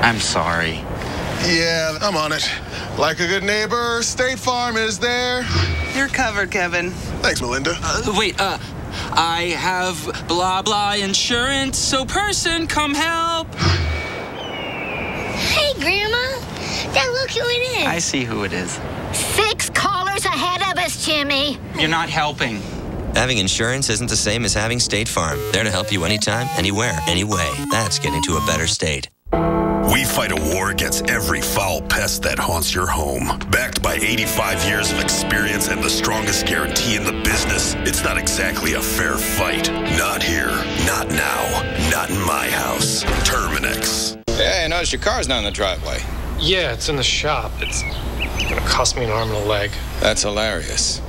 I'm sorry. Yeah, I'm on it. Like a good neighbor, State Farm is there. You're covered, Kevin. Thanks, Melinda. I have blah blah insurance, so person, come help. Hey, Grandma. Dad, look who it is. I see who it is. 6 callers ahead of us, Jimmy. You're not helping. Having insurance isn't the same as having State Farm. There to help you anytime, anywhere, anyway. That's getting to a better state. We fight a war against every foul pest that haunts your home. Backed by 85 years of experience and the strongest guarantee in the business, it's not exactly a fair fight. Not here, not now, not in my house. Terminix. Hey, I noticed your car's not in the driveway. Yeah, it's in the shop. It's gonna cost me an arm and a leg. That's hilarious.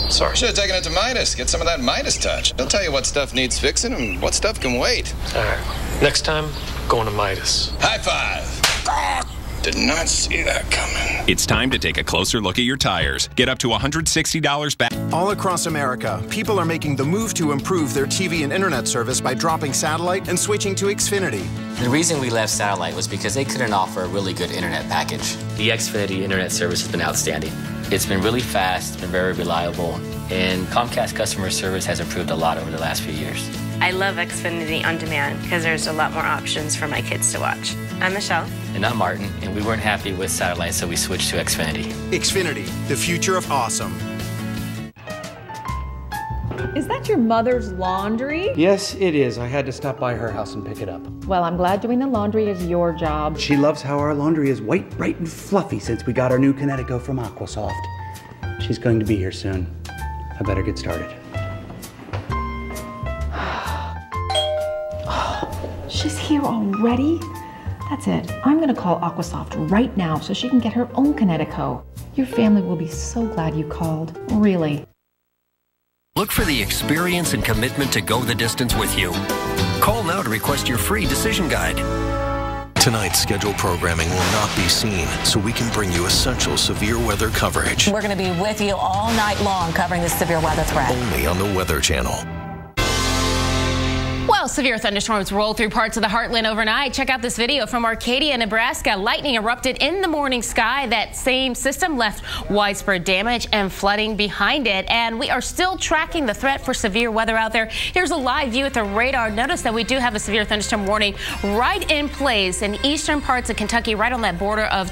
Sorry. Should have taken it to Midas. Get some of that Midas touch. They'll tell you what stuff needs fixing and what stuff can wait. All right. Next time, going to Midas. High five. Did not see that coming. It's time to take a closer look at your tires. Get up to $160 back. All across America, people are making the move to improve their TV and internet service by dropping satellite and switching to Xfinity. The reason we left satellite was because they couldn't offer a really good internet package. The Xfinity internet service has been outstanding. It's been really fast, been very reliable, and Comcast customer service has improved a lot over the last few years. I love Xfinity On Demand because there's a lot more options for my kids to watch. I'm Michelle. And I'm Martin, and we weren't happy with satellite, so we switched to Xfinity. Xfinity, the future of awesome. Is that your mother's laundry? Yes, it is. I had to stop by her house and pick it up. Well, I'm glad doing the laundry is your job. She loves how our laundry is white, bright, and fluffy since we got our new Kinetico from Aquasoft. She's going to be here soon. I better get started. She's here already? That's it. I'm gonna call Aquasoft right now so she can get her own Kinetico. Your family will be so glad you called. Really. Look for the experience and commitment to go the distance with you. Call now to request your free decision guide. Tonight's scheduled programming will not be seen, so we can bring you essential severe weather coverage. We're going to be with you all night long covering this severe weather threat. Only on the Weather Channel. Well, severe thunderstorms rolled through parts of the heartland overnight. Check out this video from Arcadia, Nebraska. Lightning erupted in the morning sky. That same system left widespread damage and flooding behind it. And we are still tracking the threat for severe weather out there. Here's a live view at the radar. Notice that we do have a severe thunderstorm warning right in place in eastern parts of Kentucky, right on that border of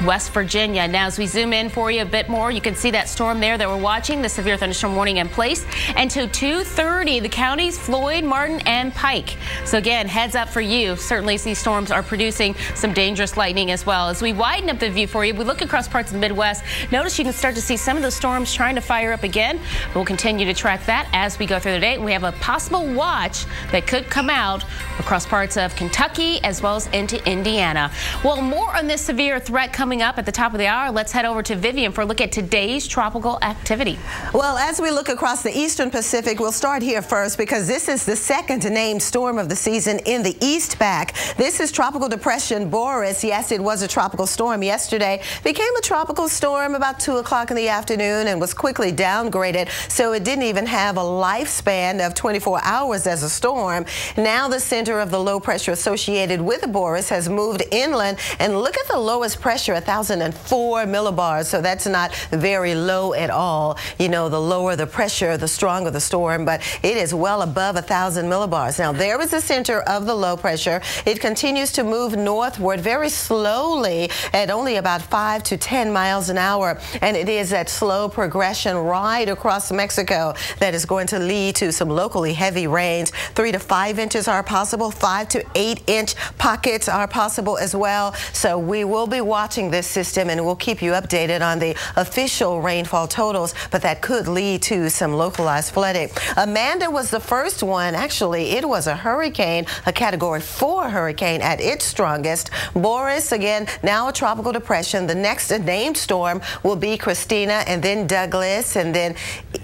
West Virginia. Now, as we zoom in for you a bit more, you can see that storm there that we're watching, the severe thunderstorm warning in place. And to 2:30, the counties Floyd, Martin, and Pike. So again, heads up for you. Certainly these storms are producing some dangerous lightning as well. As we widen up the view for you, we look across parts of the Midwest. Notice you can start to see some of the storms trying to fire up again. We'll continue to track that as we go through the day. We have a possible watch that could come out across parts of Kentucky as well as into Indiana. Well, more on this severe threat coming up at the top of the hour. Let's head over to Vivian for a look at today's tropical activity. Well, as we look across the eastern Pacific, we'll start here first because this is the second named storm of the season in the East back. This is Tropical Depression Boris. Yes, it was a tropical storm yesterday. Became a tropical storm about 2 o'clock in the afternoon and was quickly downgraded, so it didn't even have a lifespan of 24 hours as a storm. Now the center of the low pressure associated with the Boris has moved inland, and look at the lowest pressure, 1,004 millibars, so that's not very low at all. You know, the lower the pressure, the stronger the storm, but it is well above 1,000 millibars. Now, there is the center of the low pressure. It continues to move northward very slowly at only about 5 to 10 miles an hour. And it is that slow progression right across Mexico that is going to lead to some locally heavy rains. 3 to 5 inches are possible. 5 to 8 inch pockets are possible as well. So we will be watching this system and we'll keep you updated on the official rainfall totals, but that could lead to some localized flooding. Amanda was the first one. Actually, it was a hurricane, a Category 4 hurricane at its strongest. Boris, again, now a tropical depression. The next named storm will be Christina, and then Douglas, and then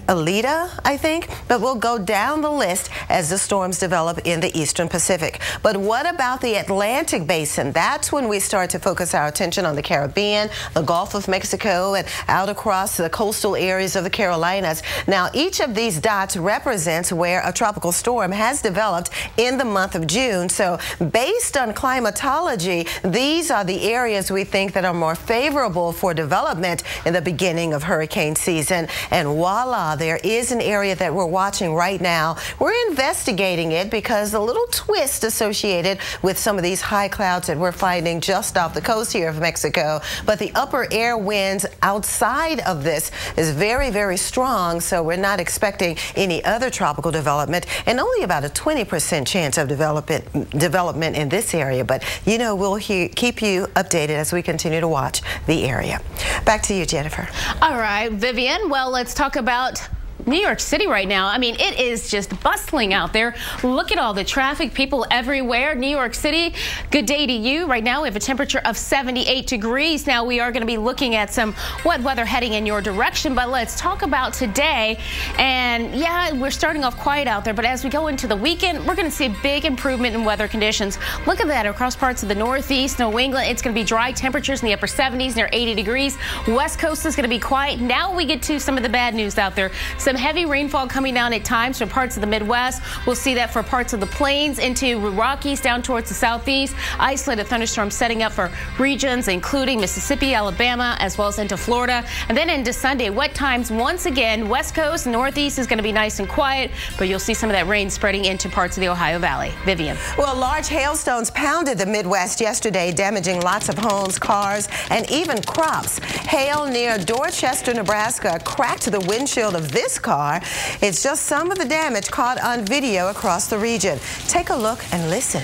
Alita, I think, but we'll go down the list as the storms develop in the eastern Pacific. But what about the Atlantic basin? That's when we start to focus our attention on the Caribbean, the Gulf of Mexico, and out across the coastal areas of the Carolinas. Now, each of these dots represents where a tropical storm has developed in the month of June. So based on climatology, these are the areas we think that are more favorable for development in the beginning of hurricane season. And voila, there is an area that we're watching right now. We're investigating it because a little twist associated with some of these high clouds that we're finding just off the coast here of Mexico. But the upper air winds outside of this is very, very strong, so we're not expecting any other tropical development, and only about a 20% chance of development in this area. But, you know, we'll keep you updated as we continue to watch the area. Back to you, Jennifer. All right, Vivian. Well, let's talk about New York City right now. I mean, it is just bustling out there. Look at all the traffic, people everywhere. New York City, good day to you. Right now we have a temperature of 78 degrees. Now we are going to be looking at some wet weather heading in your direction, but let's talk about today. And yeah, we're starting off quiet out there, but as we go into the weekend, we're going to see a big improvement in weather conditions. Look at that across parts of the Northeast, New England. It's going to be dry temperatures in the upper 70s, near 80 degrees. West Coast is going to be quiet. Now we get to some of the bad news out there. Some heavy rainfall coming down at times for parts of the Midwest. We'll see that for parts of the plains into Rockies down towards the southeast. Isolated thunderstorms setting up for regions including Mississippi, Alabama, as well as into Florida. And then into Sunday, wet times once again. West Coast, Northeast is going to be nice and quiet, but you'll see some of that rain spreading into parts of the Ohio Valley. Vivian. Well, large hailstones pounded the Midwest yesterday, damaging lots of homes, cars, and even crops. Hail near Dorchester, Nebraska cracked the windshield of this car. It's just some of the damage caught on video across the region. Take a look and listen.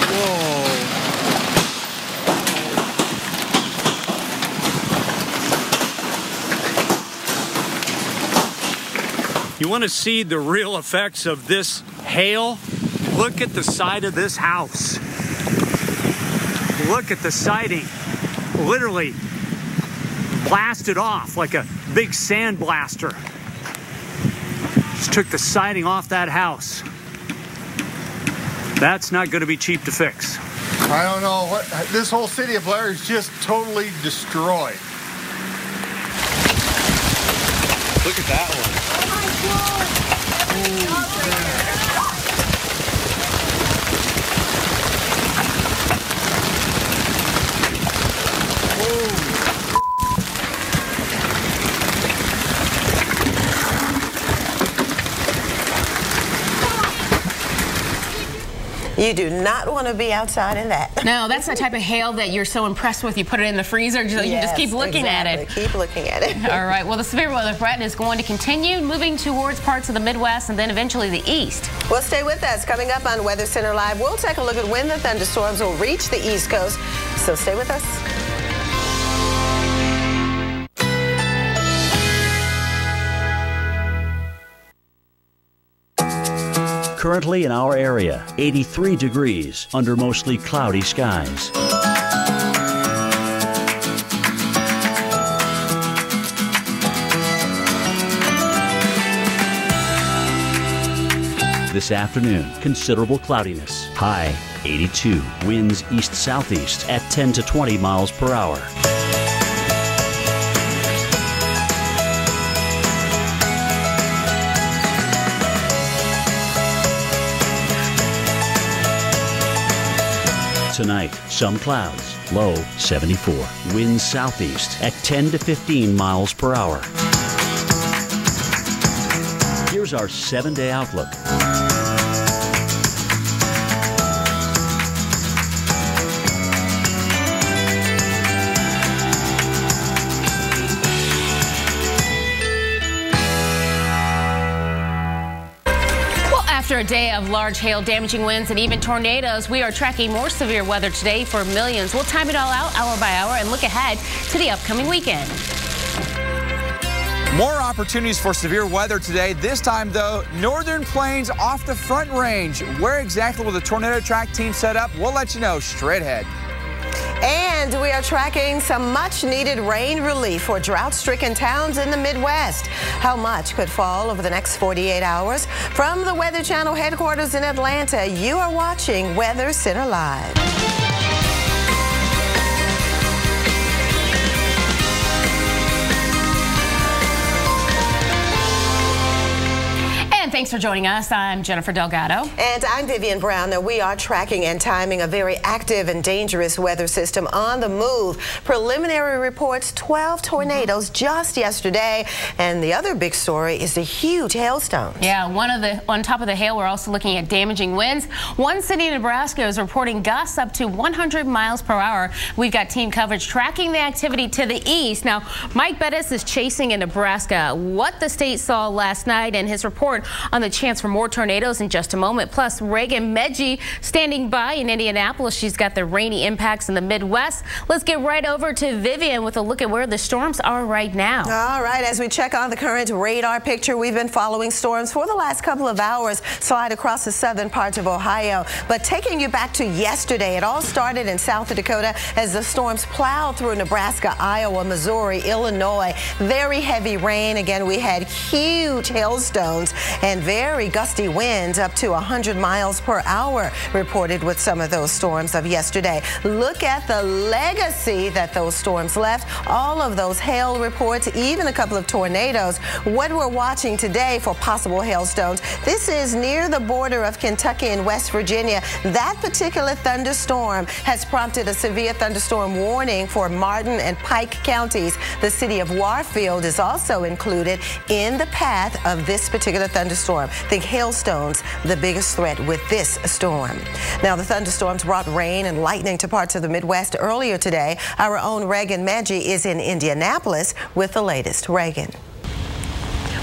Whoa. You want to see the real effects of this hail? Look at the side of this house. Look at the siding. Literally blasted off like a big sand blaster. Just took the siding off that house. That's not going to be cheap to fix. I don't know what this whole city of Blair is just totally destroyed. Look at that one. You do not want to be outside in that. No, that's the type of hail that you're so impressed with. You put it in the freezer, you just keep looking at it. Keep looking at it. All right, well, the severe weather threat is going to continue moving towards parts of the Midwest and then eventually the East. Well, stay with us. Coming up on Weather Center Live, we'll take a look at when the thunderstorms will reach the East Coast. So stay with us. Currently in our area, 83 degrees under mostly cloudy skies. This afternoon, considerable cloudiness. High 82. Winds east-southeast at 10 to 20 miles per hour. Tonight, some clouds, low 74. Winds southeast at 10 to 15 miles per hour. Here's our 7-day outlook. After a day of large hail, damaging winds, and even tornadoes, we are tracking more severe weather today for millions. We'll time it all out hour by hour and look ahead to the upcoming weekend. More opportunities for severe weather today. This time, though, northern plains off the Front Range. Where exactly will the tornado track team set up? We'll let you know straight ahead. And we are tracking some much-needed rain relief for drought-stricken towns in the Midwest. How much could fall over the next 48 hours? From the Weather Channel headquarters in Atlanta, you are watching Weather Center Live. Thanks for joining us. I'm Jennifer Delgado. And I'm Vivian Brown. Now, we are tracking and timing a very active and dangerous weather system on the move. Preliminary reports 12 tornadoes just yesterday. And the other big story is the huge hailstones. Yeah, on top of the hail, we're also looking at damaging winds. One city in Nebraska is reporting gusts up to 100 miles per hour. We've got team coverage tracking the activity to the east. Now, Mike Bettis is chasing in Nebraska what the state saw last night and his report on the chance for more tornadoes in just a moment. Plus, Reagan Medji standing by in Indianapolis. She's got the rainy impacts in the Midwest. Let's get right over to Vivian with a look at where the storms are right now. All right, as we check on the current radar picture, we've been following storms for the last couple of hours slide across the southern parts of Ohio. But taking you back to yesterday, it all started in South Dakota as the storms plowed through Nebraska, Iowa, Missouri, Illinois. Very heavy rain. Again, we had huge hailstones and very gusty winds up to 100 miles per hour reported with some of those storms of yesterday. Look at the legacy that those storms left. All of those hail reports, even a couple of tornadoes. What we're watching today for possible hailstones, this is near the border of Kentucky and West Virginia. That particular thunderstorm has prompted a severe thunderstorm warning for Martin and Pike counties. The city of Warfield is also included in the path of this particular thunderstorm. Think hailstones, the biggest threat with this storm. Now, the thunderstorms brought rain and lightning to parts of the Midwest earlier today. Our own Reagan Medji is in Indianapolis with the latest. Reagan.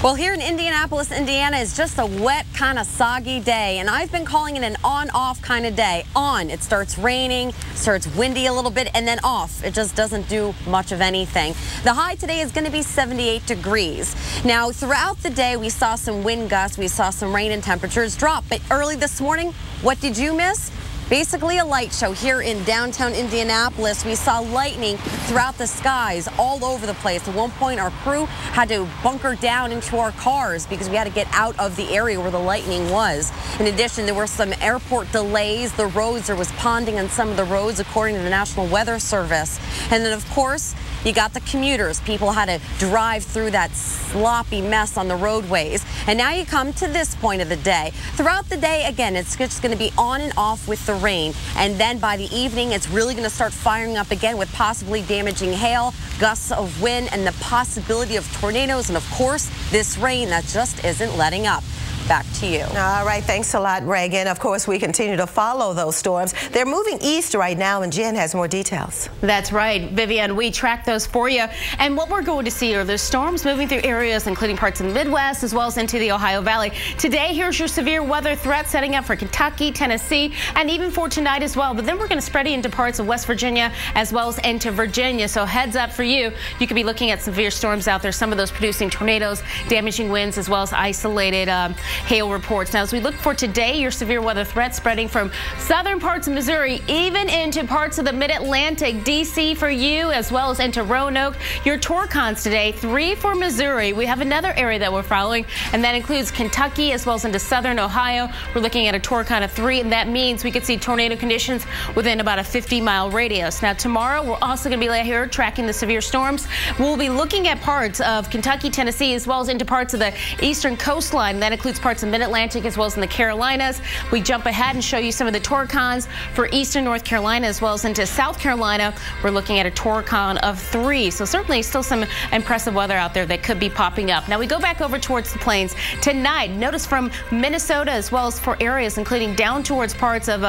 Well, here in Indianapolis, Indiana is just a wet, kind of soggy day, and I've been calling it an on-off kind of day. On, it starts raining, starts windy a little bit, and then off. It just doesn't do much of anything. The high today is going to be 78 degrees. Now, throughout the day, we saw some wind gusts, we saw some rain and temperatures drop, but early this morning, what did you miss? Basically a light show here in downtown Indianapolis. We saw lightning throughout the skies all over the place. At one point, our crew had to bunker down into our cars because we had to get out of the area where the lightning was. In addition, there were some airport delays. The roads, there was ponding on some of the roads according to the National Weather Service. And then, of course, you got the commuters. People had to drive through that sloppy mess on the roadways. And now you come to this point of the day. Throughout the day, again, it's just going to be on and off with the rain. And then by the evening, it's really going to start firing up again with possibly damaging hail, gusts of wind, and the possibility of tornadoes. And of course, this rain that just isn't letting up. Back to you. All right. Thanks a lot, Reagan. Of course, we continue to follow those storms. They're moving east right now, and Jen has more details. That's right, Vivian. We track those for you. And what we're going to see are the storms moving through areas including parts of the Midwest as well as into the Ohio Valley. Today, here's your severe weather threat setting up for Kentucky, Tennessee, and even for tonight as well. But then we're going to spread it into parts of West Virginia as well as into Virginia. So heads up for you. You could be looking at severe storms out there. Some of those producing tornadoes, damaging winds, as well as isolated hail reports. Now, as we look for today, your severe weather threat spreading from southern parts of Missouri, even into parts of the mid-Atlantic, D.C. for you, as well as into Roanoke. Your Torcons today, 3 for Missouri. We have another area that we're following, and that includes Kentucky as well as into southern Ohio. We're looking at a Torcon of 3, and that means we could see tornado conditions within about a 50-mile radius. Now, tomorrow, we're also going to be here tracking the severe storms. We'll be looking at parts of Kentucky, Tennessee, as well as into parts of the eastern coastline. That includes parts of Mid-Atlantic as well as in the Carolinas. We jump ahead and show you some of the Torcons for eastern North Carolina as well as into South Carolina. We're looking at a Torcon of 3. So certainly still some impressive weather out there that could be popping up. Now we go back over towards the plains. Tonight, notice from Minnesota as well as for areas including down towards parts of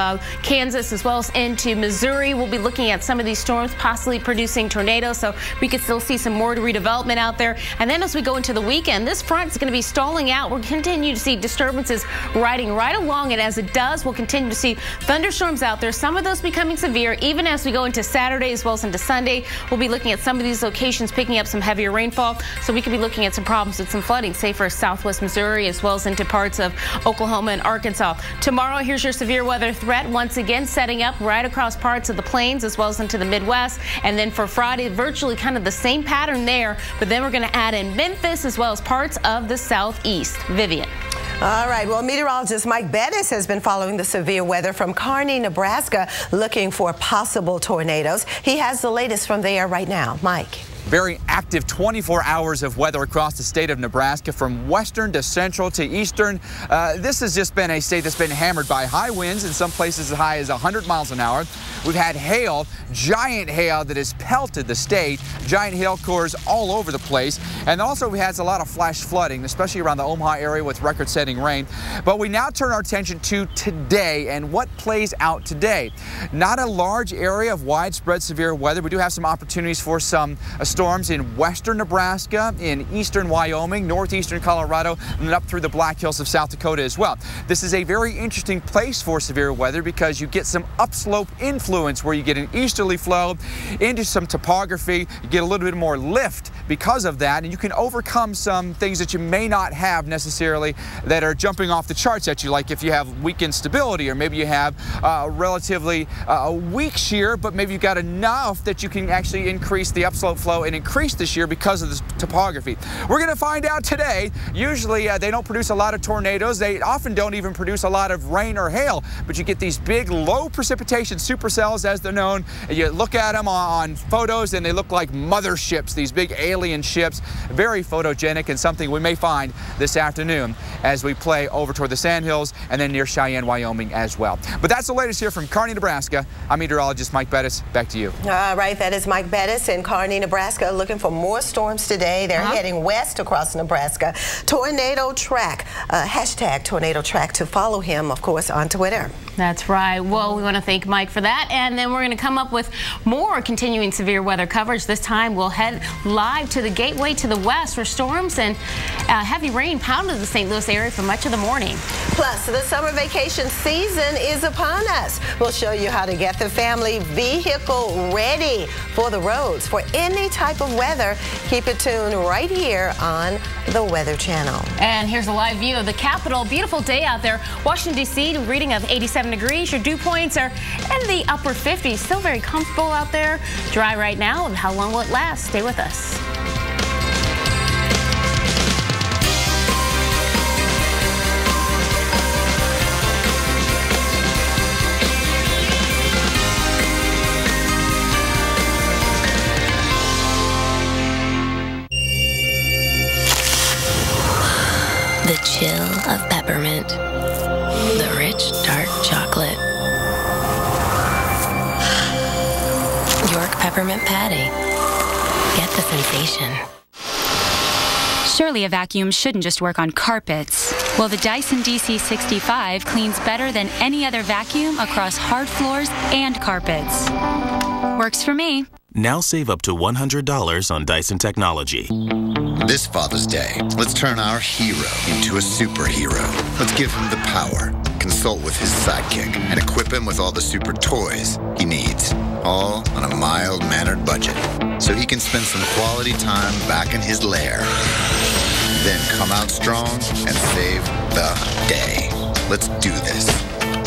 Kansas as well as into Missouri. We'll be looking at some of these storms possibly producing tornadoes. So we could still see some more redevelopment out there. And then as we go into the weekend, this front is going to be stalling out. We'll continue to see see disturbances riding right along it. As it does, we'll continue to see thunderstorms out there. Some of those becoming severe even as we go into Saturday as well as into Sunday. We'll be looking at some of these locations picking up some heavier rainfall, so we could be looking at some problems with some flooding, say for southwest Missouri as well as into parts of Oklahoma and Arkansas. Tomorrow, here's your severe weather threat once again setting up right across parts of the plains as well as into the Midwest. And then for Friday, virtually kind of the same pattern there, but then we're going to add in Memphis as well as parts of the southeast. Vivian. All right, well, meteorologist Mike Bettis has been following the severe weather from Kearney, Nebraska, looking for possible tornadoes. He has the latest from there right now. Mike. Very active 24 hours of weather across the state of Nebraska, from western to central to eastern. This has just been a state that's been hammered by high winds, in some places as high as 100 miles an hour. We've had hail, giant hail that has pelted the state, giant hail cores all over the place. And also we had a lot of flash flooding, especially around the Omaha area with record-setting rain. But we now turn our attention to today and what plays out today. Not a large area of widespread severe weather. We do have some opportunities for some storms in western Nebraska, in eastern Wyoming, northeastern Colorado, and up through the Black Hills of South Dakota as well. This is a very interesting place for severe weather because you get some upslope influence where you get an easterly flow into some topography. You get a little bit more lift because of that, and you can overcome some things that you may not have necessarily that are jumping off the charts at you, like if you have weak instability, or maybe you have relatively weak shear, but maybe you've got enough that you can actually increase the upslope flow and increase the shear because of the topography. We're going to find out today. Usually they don't produce a lot of tornadoes. They often don't even produce a lot of rain or hail, but you get these big low precipitation supercells, as they're known. You look at them on photos and they look like motherships, these big alien ships. Very photogenic, and something we may find this afternoon as we play over toward the Sandhills and then near Cheyenne, Wyoming as well. But that's the latest here from Kearney, Nebraska. I'm meteorologist Mike Bettis. Back to you. All right, that is Mike Bettis in Kearney, Nebraska, looking for more storms today. They're heading west across Nebraska. Tornado Track, hashtag Tornado Track to follow him, of course, on Twitter. That's right. Well, we want to thank Mike for that. And then we're going to come up with more continuing severe weather coverage. This time we'll head live to the gateway to the west, where storms and heavy rain pounded the St. Louis area for much of the morning. Plus, the summer vacation season is upon us. We'll show you how to get the family vehicle ready for the roads. For any type of weather, keep it tuned right here on the Weather Channel. And here's a live view of the Capitol. Beautiful day out there. Washington, D.C., reading of 87 degrees. Your dew points are in the upper 50s. Still very comfortable out there. Dry right now. And how long will it last? Stay with us. The chill of peppermint, the rich dark chocolate, York peppermint patty. Get the sensation. Surely a vacuum shouldn't just work on carpets. Well, the Dyson DC65 cleans better than any other vacuum across hard floors and carpets. Works for me. Now save up to $100 on Dyson technology. This Father's Day, let's turn our hero into a superhero. Let's give him the power, consult with his sidekick, and equip him with all the super toys he needs, all on a mild-mannered budget, so he can spend some quality time back in his lair. Then come out strong and save the day. Let's do this.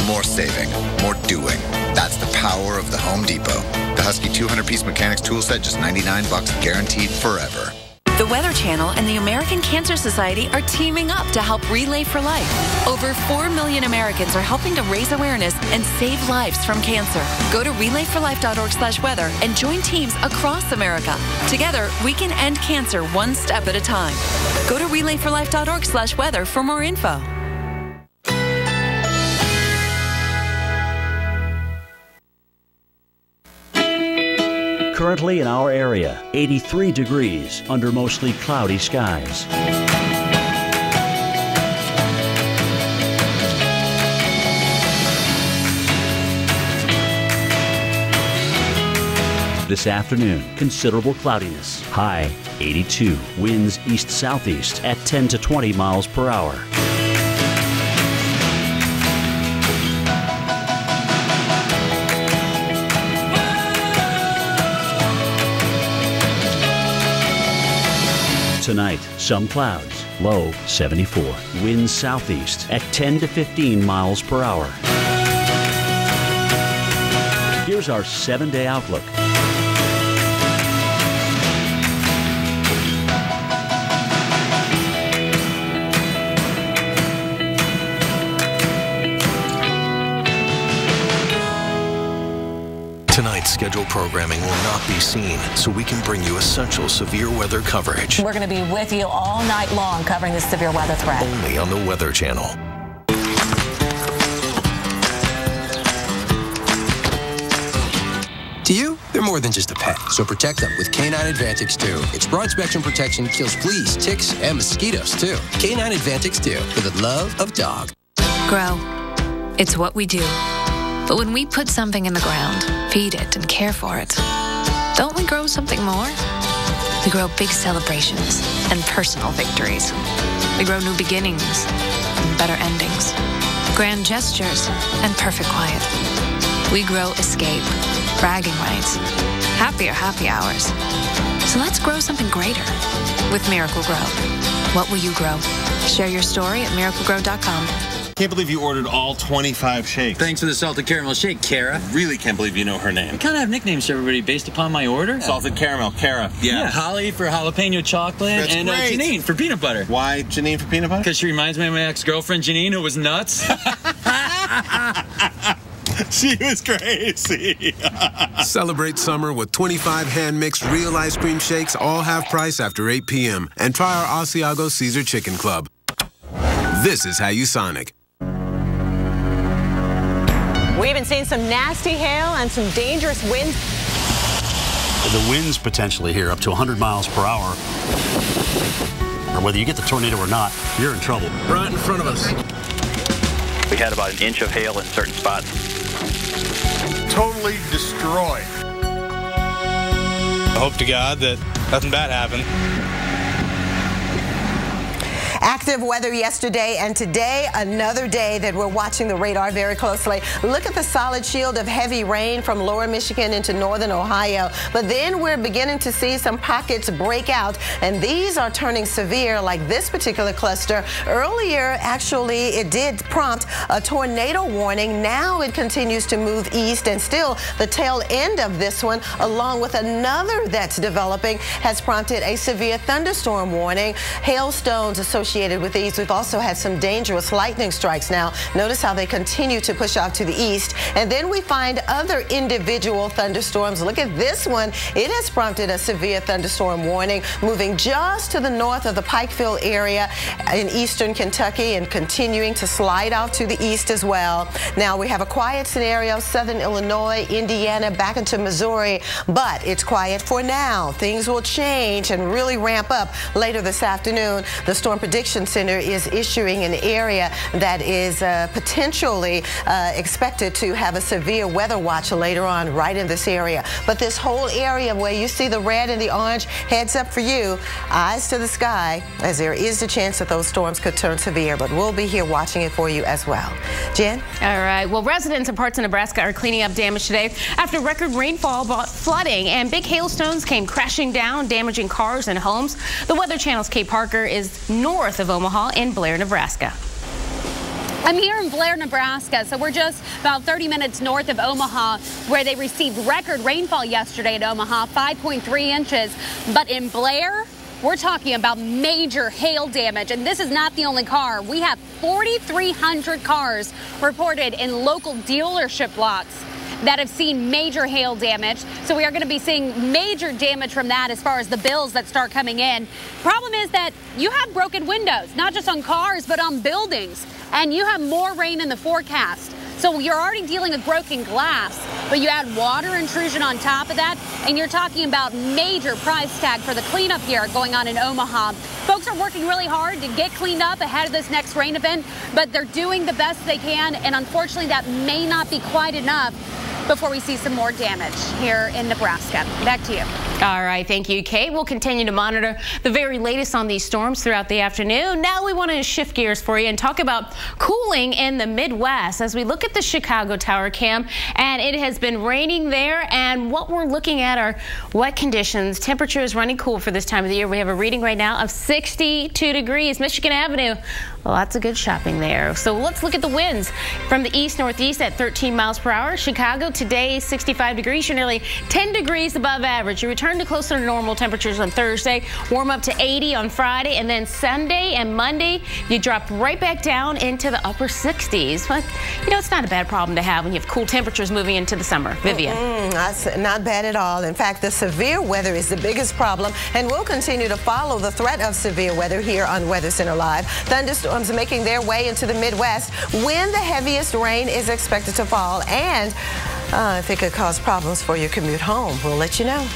More saving, more doing. That's the power of the Home Depot. The Husky 200-piece mechanics tool set, just $99, guaranteed forever. The Weather Channel and the American Cancer Society are teaming up to help Relay for Life. Over 4 million Americans are helping to raise awareness and save lives from cancer. Go to relayforlife.org/weather and join teams across America. Together, we can end cancer one step at a time. Go to relayforlife.org/weather for more info. Currently in our area, 83 degrees under mostly cloudy skies. This afternoon, considerable cloudiness. High 82. Winds east-southeast at 10 to 20 miles per hour. Some clouds. Low 74. Winds southeast at 10 to 15 miles per hour. Here's our 7-day outlook. Tonight's scheduled programming will not be seen, so we can bring you essential severe weather coverage. We're going to be with you all night long covering this severe weather threat. Only on the Weather Channel. To you, they're more than just a pet, so protect them with K9 Advantix 2. Its broad-spectrum protection kills fleas, ticks, and mosquitoes, too. K9 Advantix 2, for the love of dog. Grow. It's what we do. But when we put something in the ground, feed it, and care for it, don't we grow something more? We grow big celebrations and personal victories. We grow new beginnings and better endings, grand gestures and perfect quiet. We grow escape, bragging rights, happier happy hours. So let's grow something greater with Miracle-Gro. What will you grow? Share your story at miraclegrow.com. Can't believe you ordered all 25 shakes. Thanks for the salted caramel shake, Kara. Really can't believe you know her name. I kind of have nicknames for everybody based upon my order. Salted caramel, Kara. Yeah, Holly for jalapeno chocolate. That's and great. Janine for peanut butter. Why Janine for peanut butter? Because she reminds me of my ex-girlfriend Janine, who was nuts. She was crazy. Celebrate summer with 25 hand-mixed real ice cream shakes, all half price after 8 p.m. And try our Asiago Caesar Chicken Club. This is how you Sonic. We've been seeing some nasty hail and some dangerous winds. The winds potentially here up to 100 miles per hour. Or whether you get the tornado or not, you're in trouble. Right in front of us. We had about an inch of hail in certain spots. Totally destroyed. I hope to God that nothing bad happened. Active weather yesterday and today, another day that we're watching the radar very closely. Look at the solid shield of heavy rain from lower Michigan into northern Ohio. But then we're beginning to see some pockets break out, and these are turning severe, like this particular cluster. Earlier, actually, it did prompt a tornado warning. Now it continues to move east, and still the tail end of this one, along with another that's developing, has prompted a severe thunderstorm warning. Hailstones associated with these. We've also had some dangerous lightning strikes now. Notice how they continue to push off to the east. And then we find other individual thunderstorms. Look at this one. It has prompted a severe thunderstorm warning, moving just to the north of the Pikeville area in eastern Kentucky and continuing to slide off to the east as well. Now we have a quiet scenario, southern Illinois, Indiana, back into Missouri, but it's quiet for now. Things will change and really ramp up later this afternoon. The Storm Prediction Center is issuing an area that is potentially expected to have a severe weather watch later on right in this area. But this whole area where you see the red and the orange, heads up for you, eyes to the sky, as there is a chance that those storms could turn severe. But we'll be here watching it for you as well. Jen? All right. Well, residents in parts of Nebraska are cleaning up damage today after record rainfall brought flooding and big hailstones came crashing down, damaging cars and homes. The Weather Channel's Kate Parker is north of Omaha in Blair, Nebraska. I'm here in Blair, Nebraska, so we're just about 30 minutes north of Omaha, where they received record rainfall yesterday at Omaha, 5.3 inches. But in Blair, we're talking about major hail damage, and this is not the only car. We have 4,300 cars reported in local dealership lots that have seen major hail damage. So we are going to be seeing major damage from that as far as the bills that start coming in. Problem is that you have broken windows, not just on cars, but on buildings. And you have more rain in the forecast. So you're already dealing with broken glass, but you add water intrusion on top of that, and you're talking about major price tag for the cleanup here going on in Omaha. Folks are working really hard to get cleaned up ahead of this next rain event, but they're doing the best they can, and unfortunately that may not be quite enough before we see some more damage here in Nebraska. Back to you. All right, thank you, Kate. We'll continue to monitor the very latest on these storms throughout the afternoon. Now we want to shift gears for you and talk about cooling in the Midwest as we look at the Chicago Tower Cam, and it has been raining there, and what we're looking at are wet conditions. Temperature is running cool for this time of the year. We have a reading right now of 62 degrees. Michigan Avenue, lots of good shopping there. So let's look at the winds from the east-northeast at 13 miles per hour. Chicago today, 65 degrees. You're nearly 10 degrees above average. You return to closer to normal temperatures on Thursday, warm up to 80 on Friday, and then Sunday and Monday, you drop right back down into the upper 60s. But, you know, it's not a bad problem to have when you have cool temperatures moving into the summer. Vivian. That's not bad at all. In fact, the severe weather is the biggest problem, and we'll continue to follow the threat of severe weather here on Weather Center Live. Thunderstorms making their way into the Midwest when the heaviest rain is expected to fall, and if it could cause problems for your commute home, we'll let you know.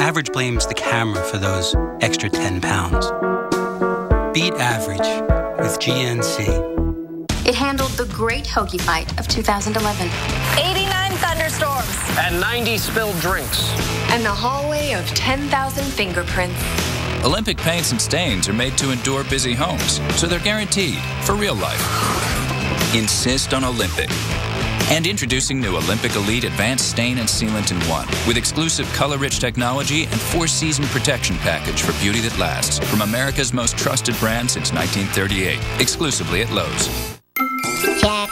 Average blames the camera for those extra 10 pounds. Beat average with GNC. It handled the Great Hoagie Fight of 2011. 89 thunderstorms. And 90 spilled drinks. And the hallway of 10,000 fingerprints. Olympic paints and stains are made to endure busy homes, so they're guaranteed for real life. Insist on Olympic. And introducing new Olympic Elite Advanced Stain and Sealant in One with exclusive color-rich technology and 4-season protection package for beauty that lasts from America's most trusted brand since 1938, exclusively at Lowe's. Jack.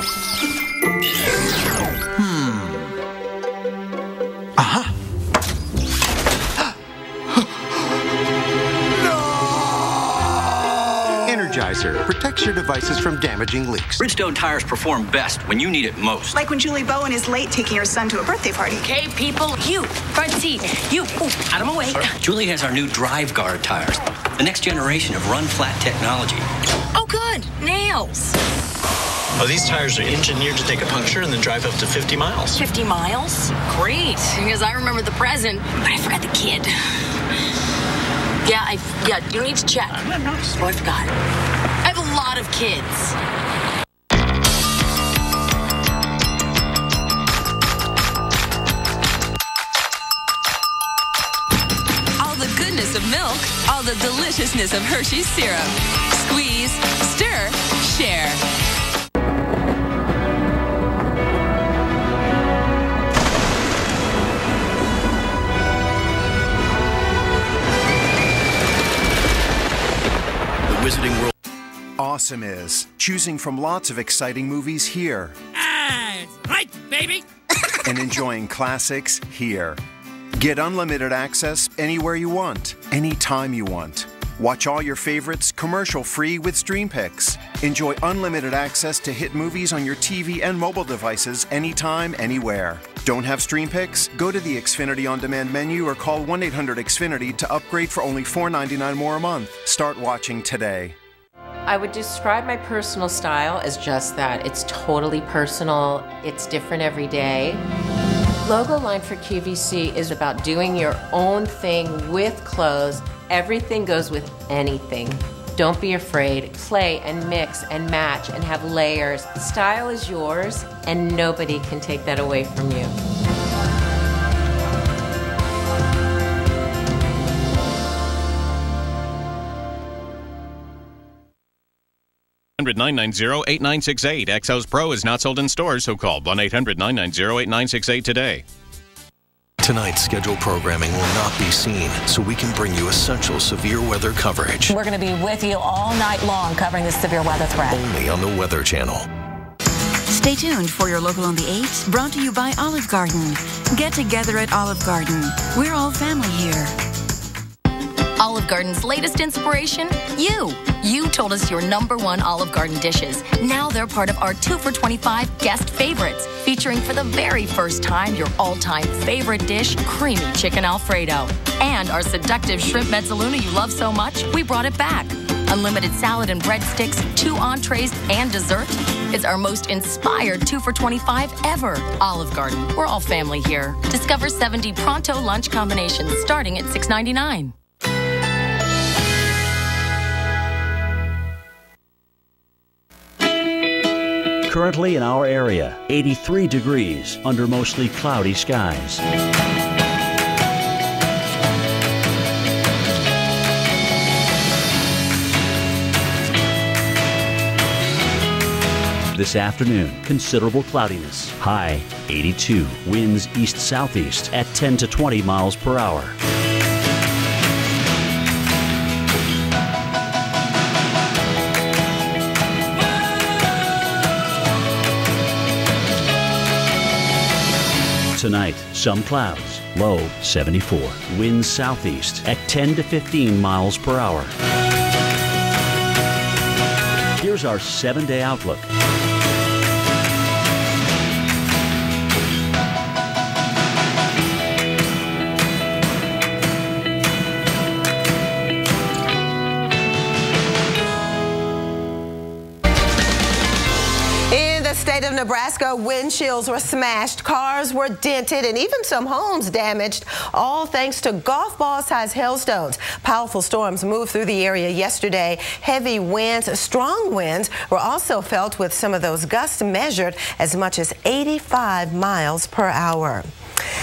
Energizer protects your devices from damaging leaks. Bridgestone tires perform best when you need it most. Like when Julie Bowen is late taking her son to a birthday party. Okay, people, you, front seat, you, out of my way. Julie has our new Drive Guard tires, the next generation of run-flat technology. Oh, good. Nails. Oh, these tires are engineered to take a puncture and then drive up to 50 miles. 50 miles? Great, because I remember the present, but I forgot the kid. Yeah, you need to check. Oh, I forgot. I have a lot of kids. All the goodness of milk, all the deliciousness of Hershey's syrup. Squeeze, stir, share. Wizarding World. Awesome is choosing from lots of exciting movies here. Right, baby. And enjoying classics here. Get unlimited access anywhere you want, anytime you want. Watch all your favorites commercial-free with StreamPix. Enjoy unlimited access to hit movies on your TV and mobile devices anytime, anywhere. Don't have StreamPix? Go to the Xfinity On Demand menu or call 1-800-XFINITY to upgrade for only $4.99 more a month. Start watching today. I would describe my personal style as just that. It's totally personal. It's different every day. Logo line for QVC is about doing your own thing with clothes. Everything goes with anything. Don't be afraid. Play and mix and match and have layers. The style is yours, and nobody can take that away from you. $1-990-8968. Exos Pro is not sold in stores, so call 1-800-990-8968 today. Tonight's scheduled programming will not be seen, so we can bring you essential severe weather coverage. We're going to be with you all night long covering this severe weather threat. Only on the Weather Channel. Stay tuned for your Local on the 8, brought to you by Olive Garden. Get together at Olive Garden. We're all family here. Olive Garden's latest inspiration? You. You told us your #1 Olive Garden dishes. Now they're part of our 2 for $25 guest favorites, featuring for the very first time your all-time favorite dish, creamy chicken Alfredo. And our seductive shrimp mezzaluna you love so much, we brought it back. Unlimited salad and breadsticks, 2 entrees, and dessert. It's our most inspired 2 for $25 ever. Olive Garden. We're all family here. Discover 70 Pronto lunch combinations starting at $6.99. Currently in our area, 83 degrees under mostly cloudy skies. This afternoon, considerable cloudiness. High 82. Winds east-southeast at 10 to 20 miles per hour. Tonight, some clouds. Low 74. Winds southeast at 10 to 15 miles per hour. Here's our 7-day outlook. State of Nebraska, windshields were smashed, cars were dented, and even some homes damaged, all thanks to golf ball-sized hailstones. Powerful storms moved through the area yesterday. Heavy winds, strong winds were also felt, with some of those gusts measured as much as 85 miles per hour.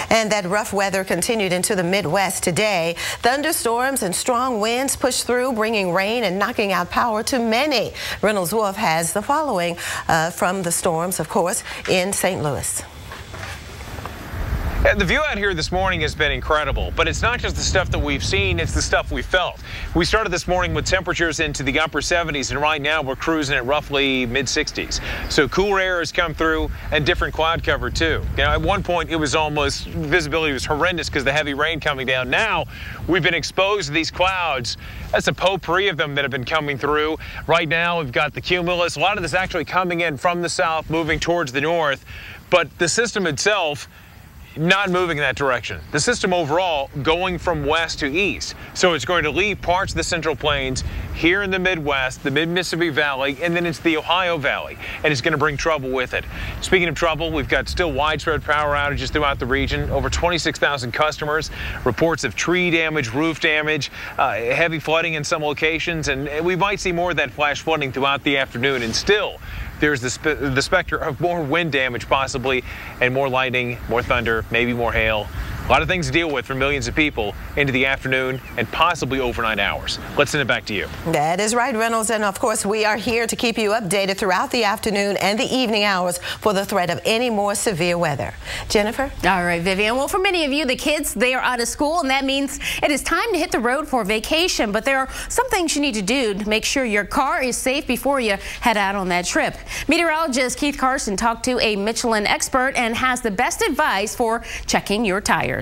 And that rough weather continued into the Midwest today. Thunderstorms and strong winds pushed through, bringing rain and knocking out power to many. Reynolds Wolf has the following from the storms, of course, in St. Louis. The view out here this morning has been incredible, but it's not just the stuff that we've seen, it's the stuff we felt. We started this morning with temperatures into the upper 70s, and right now we're cruising at roughly mid-60s. So cooler air has come through and different cloud cover too. You know, at one point it was almost, visibility was horrendous because of the heavy rain coming down. Now we've been exposed to these clouds. That's a potpourri of them that have been coming through. Right now we've got the cumulus, a lot of this actually coming in from the south, moving towards the north, but the system itself not moving in that direction. The system overall going from west to east. So it's going to leave parts of the Central Plains here in the Midwest, the Mid-Mississippi Valley, and then it's the Ohio Valley, and it's going to bring trouble with it. Speaking of trouble, we've got still widespread power outages throughout the region. Over 26,000 customers, reports of tree damage, roof damage, heavy flooding in some locations, and we might see more of that flash flooding throughout the afternoon. And still, there's the specter of more wind damage possibly, and more lightning, more thunder, maybe more hail. A lot of things to deal with for millions of people into the afternoon and possibly overnight hours. Let's send it back to you. That is right, Reynolds. And of course, we are here to keep you updated throughout the afternoon and the evening hours for the threat of any more severe weather. Jennifer? All right, Vivian. Well, for many of you, the kids, they are out of school, and that means it is time to hit the road for vacation. But there are some things you need to do to make sure your car is safe before you head out on that trip. Meteorologist Keith Carson talked to a Michelin expert and has the best advice for checking your tires.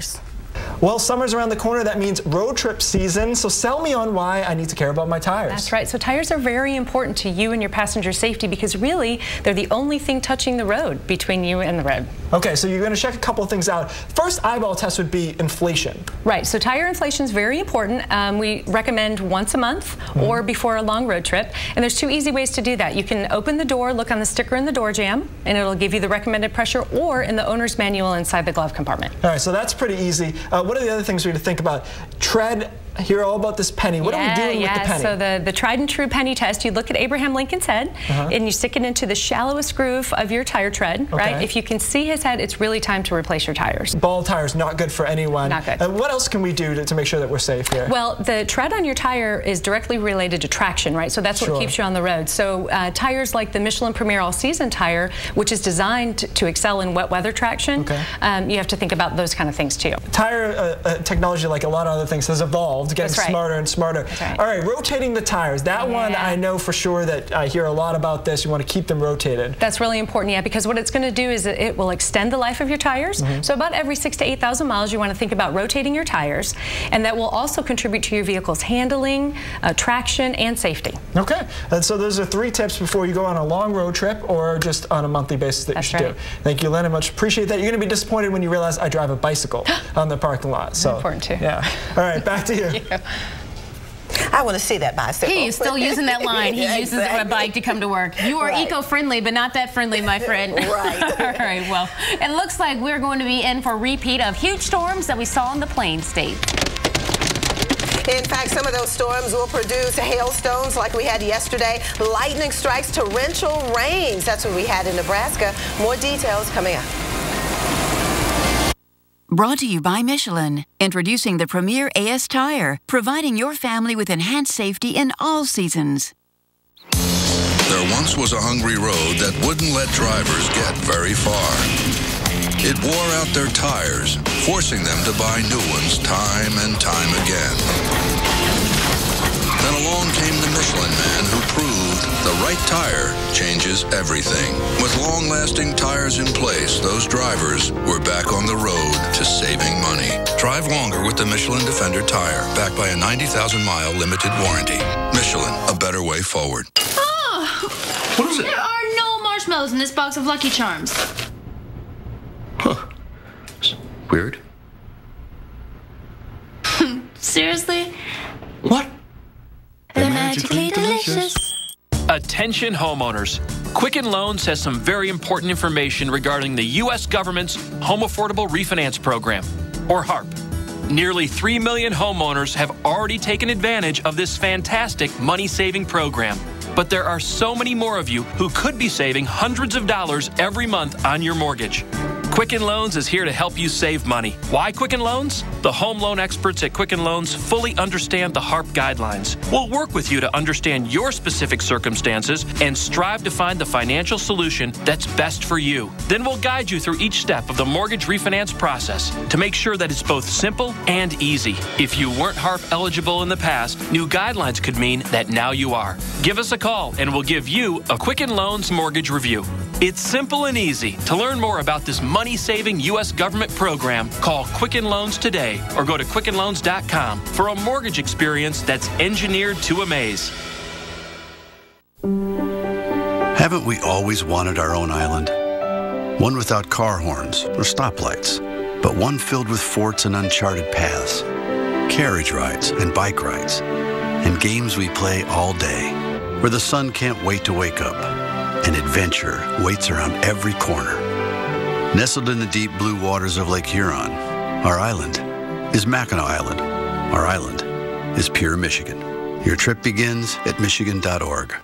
Well, summer's around the corner. That means road trip season. So sell me on why I need to care about my tires. That's right. So tires are very important to you and your passenger safety because really they're the only thing touching the road between you and the road. Okay, so you're going to check a couple of things out. First eyeball test would be inflation. Right. So tire inflation is very important. We recommend once a month or before a long road trip. And there's 2 easy ways to do that. You can open the door, look on the sticker in the door jamb, and it'll give you the recommended pressure, or in the owner's manual inside the glove compartment. All right, so that's pretty easy. What are the other things we need to think about? Tread. Hear all about this penny. What are we doing with the penny? So the tried and true penny test, you look at Abraham Lincoln's head and you stick it into the shallowest groove of your tire tread, right? If you can see his head, it's really time to replace your tires. Bald tires, not good for anyone. Not good. What else can we do to make sure that we're safe here? Well, the tread on your tire is directly related to traction, right? So that's what keeps you on the road. So tires like the Michelin Premier All-Season tire, which is designed to excel in wet weather traction, you have to think about those kind of things too. Tire technology, like a lot of other things, has evolved, getting smarter and smarter. Right. All right, rotating the tires. That one, I know for sure that I hear a lot about this. You want to keep them rotated. That's really important, because what it's going to do is it will extend the life of your tires. So about every 6,000 to 8,000 miles, you want to think about rotating your tires, and that will also contribute to your vehicle's handling, traction, and safety. Okay, and so those are 3 tips before you go on a long road trip or just on a monthly basis that you should do. Thank you, Lena. Much appreciate that. You're going to be disappointed when you realize I drive a bicycle on the parking lot. So important too. Yeah. All right, back to you. I want to see that bicycle. He is still using that line. He uses a bike to come to work. You are eco-friendly, but not that friendly, my friend. Right. All right, well, it looks like we're going to be in for a repeat of huge storms that we saw in the Plains State. In fact, some of those storms will produce hailstones like we had yesterday, lightning strikes, torrential rains. That's what we had in Nebraska. More details coming up. Brought to you by Michelin, introducing the premier AS tire, providing your family with enhanced safety in all seasons. There once was a hungry road that wouldn't let drivers get very far. It wore out their tires, forcing them to buy new ones time and time again. Then along came the Michelin Man who proved the right tire changes everything. With long-lasting tires in place, those drivers were back on the road to saving money. Drive longer with the Michelin Defender tire, backed by a 90,000-mile limited warranty. Michelin, a better way forward. Oh! What is it? There are no marshmallows in this box of Lucky Charms. Huh. Weird. Seriously? What? They're magically delicious. Attention homeowners. Quicken Loans has some very important information regarding the U.S. government's Home Affordable Refinance Program, or HARP. Nearly 3 million homeowners have already taken advantage of this fantastic money-saving program. But there are so many more of you who could be saving hundreds of dollars every month on your mortgage. Quicken Loans is here to help you save money. Why Quicken Loans? The home loan experts at Quicken Loans fully understand the HARP guidelines. We'll work with you to understand your specific circumstances and strive to find the financial solution that's best for you. Then we'll guide you through each step of the mortgage refinance process to make sure that it's both simple and easy. If you weren't HARP eligible in the past, new guidelines could mean that now you are. Give us a call and we'll give you a Quicken Loans mortgage review. It's simple and easy. To learn more about this money-saving U.S. government program, call Quicken Loans today or go to quickenloans.com for a mortgage experience that's engineered to amaze. Haven't we always wanted our own island? One without car horns or stoplights, but one filled with forts and uncharted paths, carriage rides and bike rides, and games we play all day, where the sun can't wait to wake up. And adventure waits around every corner. Nestled in the deep blue waters of Lake Huron, our island is Mackinac Island. Our island is pure Michigan. Your trip begins at Michigan.org.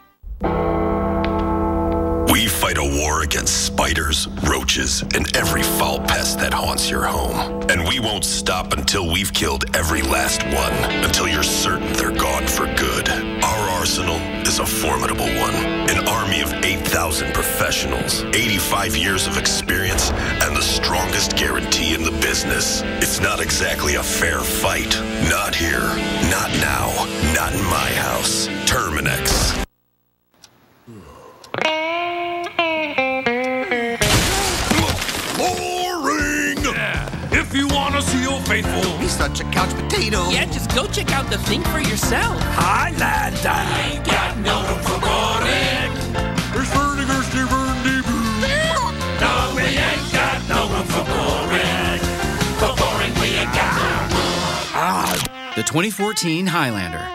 We fight a war against spiders, roaches, and every foul pest that haunts your home. And we won't stop until we've killed every last one, until you're certain they're gone for good. Our arsenal is a formidable one. An army of 8,000 professionals, 85 years of experience, and the strongest guarantee in the business. It's not exactly a fair fight. Not here. Not now. Not in my house. Terminex. If you want to see your faithful, he's such a couch potato. Yeah, just go check out the thing for yourself. Highlander. Ain't got no room for boring. There's Vertiger, Steven, no, we ain't got no room for boring. For boring, we ain't got no room. The 2014 Highlander.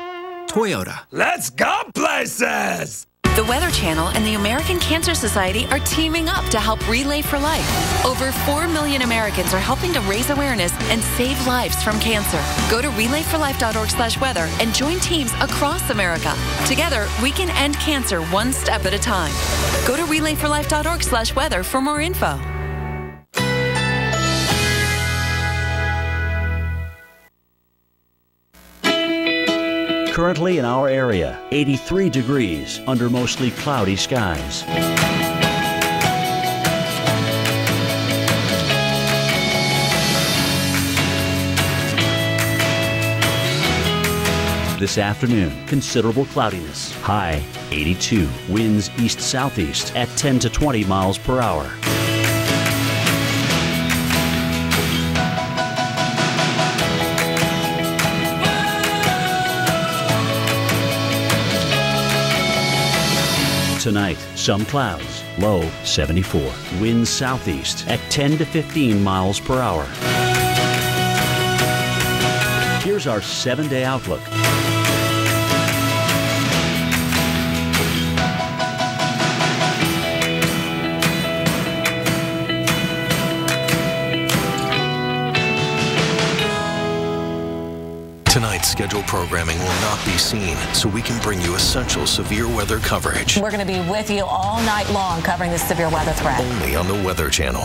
Toyota. Let's go places! The Weather Channel and the American Cancer Society are teaming up to help Relay for Life. Over 4 million Americans are helping to raise awareness and save lives from cancer. Go to relayforlife.org/weather and join teams across America. Together, we can end cancer one step at a time. Go to relayforlife.org/weather for more info. Currently in our area, 83 degrees under mostly cloudy skies. This afternoon, considerable cloudiness. High 82. Winds east-southeast at 10 to 20 miles per hour. Tonight, some clouds, low 74. Winds southeast at 10 to 15 miles per hour. Here's our 7-day outlook. Tonight's scheduled programming will not be seen, so we can bring you essential severe weather coverage. We're going to be with you all night long covering this severe weather threat. Only on the Weather Channel.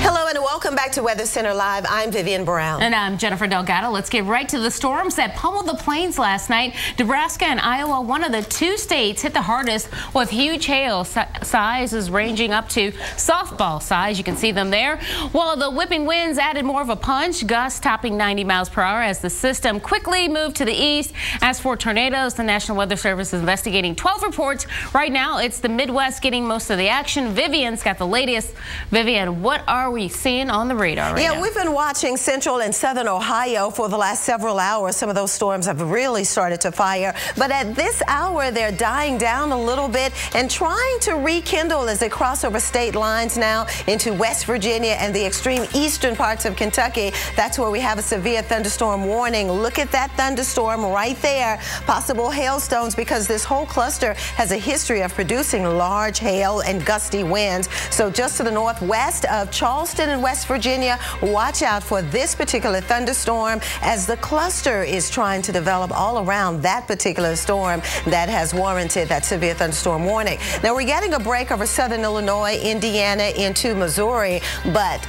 Hello and welcome back to Weather Center Live. I'm Vivian Brown. And I'm Jennifer Delgado. Let's get right to the storms that pummeled the plains last night. Nebraska and Iowa, one of the two states hit the hardest with huge hail. Sizes ranging up to softball size. You can see them there. While the whipping winds added more of a punch, gusts topping 90 miles per hour as the system quickly moved to the east. As for tornadoes, the National Weather Service is investigating 12 reports. Right now, it's the Midwest getting most of the action. Vivian's got the latest. Vivian, what are we seeing on the radar right now? We've been watching central and southern Ohio for the last several hours. Some of those storms have really started to fire, but at this hour they're dying down a little bit and trying to rekindle as they cross over state lines now into West Virginia and the extreme eastern parts of Kentucky. That's where we have a severe thunderstorm warning. Look at that thunderstorm right there. Possible hailstones because this whole cluster has a history of producing large hail and gusty winds. So just to the northwest of Charleston and West Virginia, watch out for this particular thunderstorm as the cluster is trying to develop all around that particular storm that has warranted that severe thunderstorm warning. Now we're getting a break over southern Illinois, Indiana into Missouri, but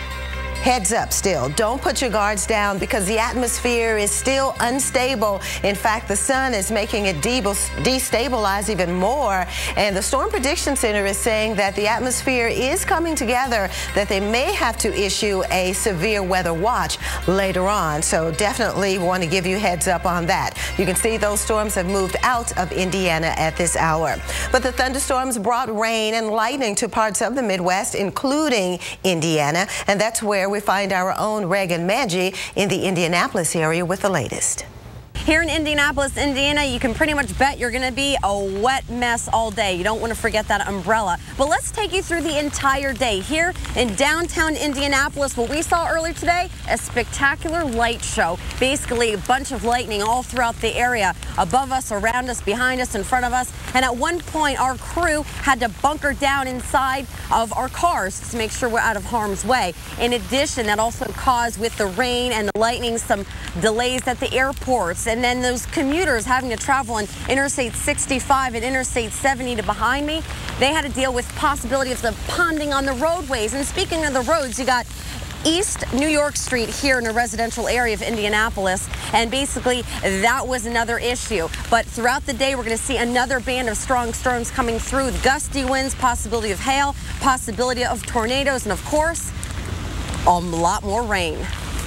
heads up still. Don't put your guards down because the atmosphere is still unstable. In fact, the sun is making it destabilize even more. And the Storm Prediction Center is saying that the atmosphere is coming together, that they may have to issue a severe weather watch later on. So definitely want to give you heads up on that. You can see those storms have moved out of Indiana at this hour. But the thunderstorms brought rain and lightning to parts of the Midwest, including Indiana. And that's where we find our own Reagan Maggi in the Indianapolis area with the latest. Here in Indianapolis, Indiana, you can pretty much bet you're going to be a wet mess all day. You don't want to forget that umbrella. But let's take you through the entire day. Here in downtown Indianapolis, what we saw earlier today, a spectacular light show. Basically, a bunch of lightning all throughout the area, above us, around us, behind us, in front of us. And at one point, our crew had to bunker down inside of our cars to make sure we're out of harm's way. In addition, that also caused, with the rain and the lightning, some delays at the airports. And then those commuters having to travel on Interstate 65 and Interstate 70 to behind me, they had to deal with possibility of the ponding on the roadways. And speaking of the roads, you got East New York Street here in a residential area of Indianapolis, and basically that was another issue. But throughout the day, we're going to see another band of strong storms coming through, gusty winds, possibility of hail, possibility of tornadoes, and of course, a lot more rain.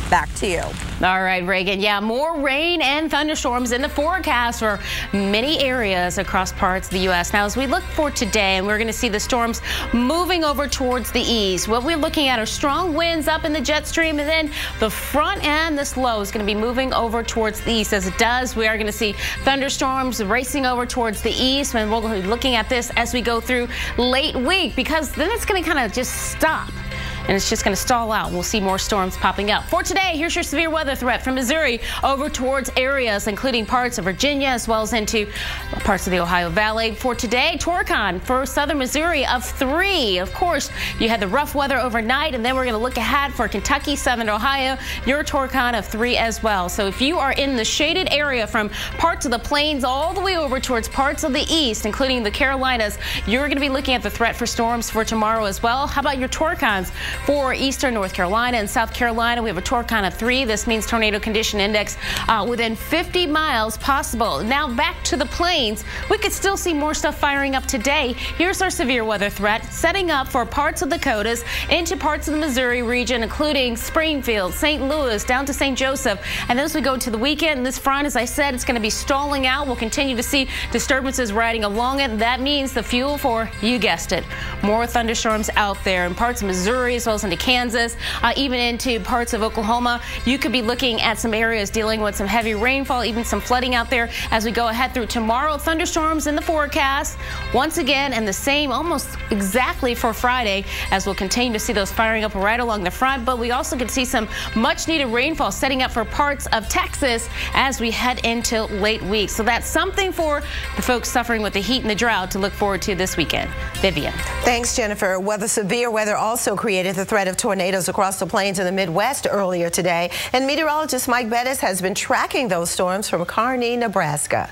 Back to you. All right, Reagan. Yeah, more rain and thunderstorms in the forecast for many areas across parts of the U.S. Now, as we look for today, and we're going to see the storms moving over towards the east. What we're looking at are strong winds up in the jet stream, and then the front end, this low, is going to be moving over towards the east. As it does, we are going to see thunderstorms racing over towards the east, and we'll be looking at this as we go through late week, because then it's going to kind of just stop. And it's just going to stall out. We'll see more storms popping up. For today, here's your severe weather threat from Missouri over towards areas including parts of Virginia as well as into parts of the Ohio Valley. For today, Torcon for southern Missouri of 3. Of course, you had the rough weather overnight, and then we're going to look ahead for Kentucky, southern Ohio, your Torcon of 3 as well. So if you are in the shaded area from parts of the plains all the way over towards parts of the east, including the Carolinas, you're going to be looking at the threat for storms for tomorrow as well. How about your Torcons? For eastern North Carolina and South Carolina, we have a Torcon of 3. This means tornado condition index within 50 miles possible. Now back to the plains. We could still see more stuff firing up today. Here's our severe weather threat setting up for parts of the Dakotas into parts of the Missouri region, including Springfield, St. Louis, down to St. Joseph. And then as we go to the weekend, this front, as I said, it's going to be stalling out. We'll continue to see disturbances riding along it. That means the fuel for, you guessed it, more thunderstorms out there in parts of Missouri as well as into Kansas, even into parts of Oklahoma. You could be looking at some areas dealing with some heavy rainfall, even some flooding out there as we go ahead through tomorrow. Thunderstorms in the forecast once again, and the same almost exactly for Friday, as we'll continue to see those firing up right along the front. But we also could see some much needed rainfall setting up for parts of Texas as we head into late week. So that's something for the folks suffering with the heat and the drought to look forward to this weekend. Vivian. Thanks, Jennifer. Severe weather also created the threat of tornadoes across the plains in the Midwest earlier today. And meteorologist Mike Bettis has been tracking those storms from Kearney, Nebraska.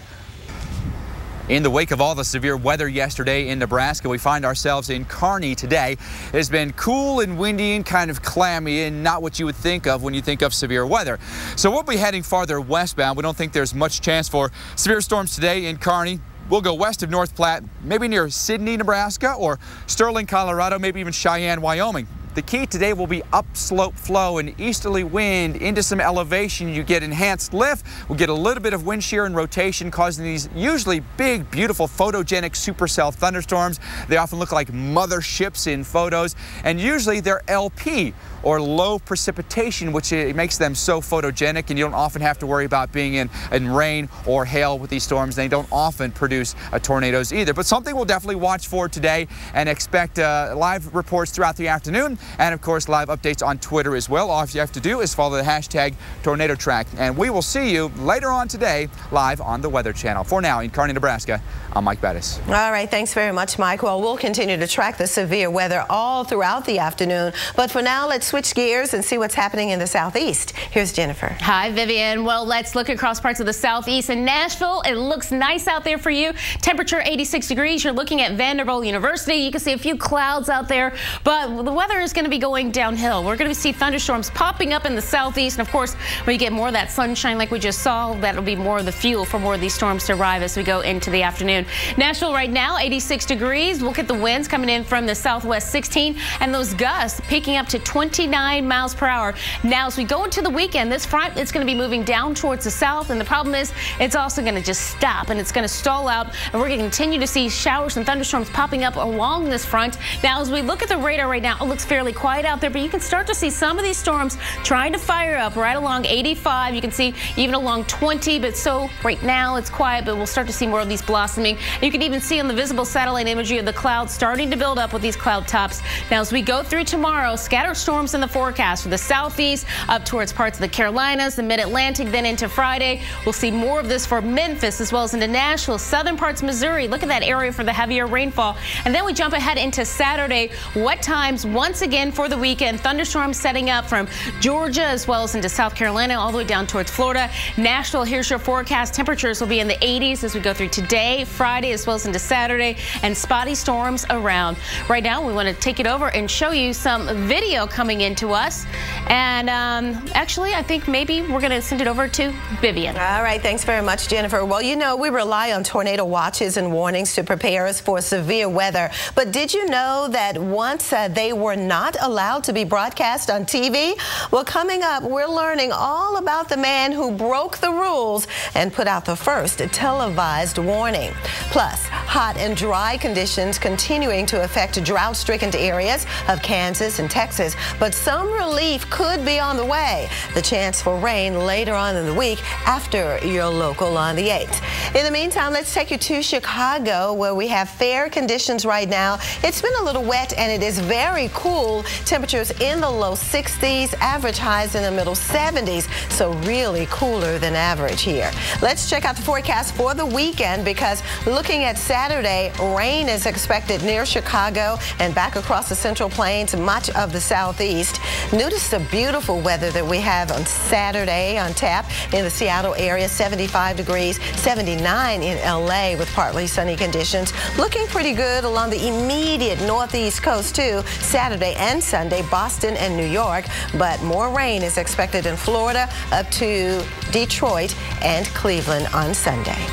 In the wake of all the severe weather yesterday in Nebraska, we find ourselves in Kearney today. It has been cool and windy and kind of clammy and not what you would think of when you think of severe weather. So we'll be heading farther westbound. We don't think there's much chance for severe storms today in Kearney. We'll go west of North Platte, maybe near Sidney, Nebraska, or Sterling, Colorado, maybe even Cheyenne, Wyoming. The key today will be upslope flow and easterly wind into some elevation. You get enhanced lift. We'll get a little bit of wind shear and rotation, causing these usually big, beautiful, photogenic supercell thunderstorms. They often look like motherships in photos, and usually they're LP, or low precipitation, which makes them so photogenic, and you don't often have to worry about being in rain or hail with these storms. They don't often produce tornadoes either, but something we'll definitely watch for today and expect live reports throughout the afternoon, and of course live updates on Twitter as well. All you have to do is follow the hashtag Tornado Track, and we will see you later on today live on the Weather Channel. For now, in Kearney, Nebraska, I'm Mike Bettis. All right, thanks very much, Mike. Well, we'll continue to track the severe weather all throughout the afternoon, but for now, let's switch gears and see what's happening in the southeast. Here's Jennifer. Hi, Vivian. Well, let's look across parts of the southeast. In Nashville, it looks nice out there for you. Temperature 86 degrees. You're looking at Vanderbilt University. You can see a few clouds out there, but the weather is going to be going downhill. We're going to see thunderstorms popping up in the southeast, and of course, when you get more of that sunshine like we just saw, that'll be more of the fuel for more of these storms to arrive as we go into the afternoon. Nashville right now, 86 degrees. Look at the winds coming in from the southwest, 16, and those gusts peaking up to 29 miles per hour. Now, as we go into the weekend, this front, it's going to be moving down towards the south, and the problem is it's also going to just stop, and it's going to stall out, and we're going to continue to see showers and thunderstorms popping up along this front. Now, as we look at the radar right now, it looks fairly quiet out there, but you can start to see some of these storms trying to fire up right along 85. You can see even along 20, but so right now it's quiet, but we'll start to see more of these blossoming. You can even see on the visible satellite imagery of the clouds starting to build up with these cloud tops. Now, as we go through tomorrow, scattered storms in the forecast for the southeast up towards parts of the Carolinas, the mid-Atlantic, then into Friday. We'll see more of this for Memphis as well as into Nashville, southern parts of Missouri. Look at that area for the heavier rainfall. And then we jump ahead into Saturday. Wet times once again for the weekend. Thunderstorms setting up from Georgia as well as into South Carolina all the way down towards Florida. Nashville, here's your forecast. Temperatures will be in the 80s as we go through today, Friday, as well as into Saturday, and spotty storms around. Right now, we want to take it over and show you some video coming into us. And actually, I think maybe we're going to send it over to Vivian. All right. Thanks very much, Jennifer. Well, you know, we rely on tornado watches and warnings to prepare us for severe weather. But did you know that once they were not allowed to be broadcast on TV? Well, coming up, we're learning all about the man who broke the rules and put out the first televised warning. Plus, hot and dry conditions continuing to affect drought-stricken areas of Kansas and Texas, but some relief could be on the way. The chance for rain later on in the week after your local on the 8th. In the meantime, let's take you to Chicago, where we have fair conditions right now. It's been a little wet and it is very cool. Temperatures in the low 60s, average highs in the middle 70s, so really cooler than average here. Let's check out the forecast for the weekend, because looking at Saturday, rain is expected near Chicago and back across the Central Plains, much of the southeast. Notice the beautiful weather that we have on Saturday on tap in the Seattle area, 75 degrees, 79 in LA with partly sunny conditions. Looking pretty good along the immediate northeast coast too, Saturday and Sunday, Boston and New York, but more rain is expected in Florida up to Detroit and Cleveland on Sunday.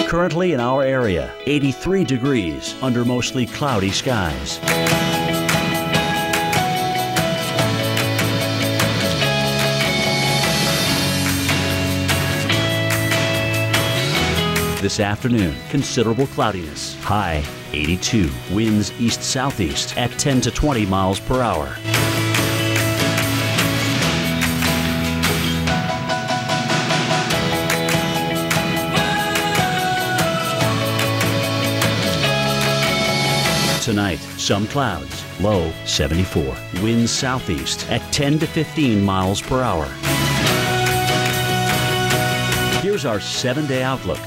Currently in our area, 83 degrees under mostly cloudy skies. This afternoon, considerable cloudiness. High 82. Winds east-southeast at 10 to 20 miles per hour. Tonight, some clouds, Low 74. Winds southeast at 10 to 15 miles per hour. Here's our 7-day outlook.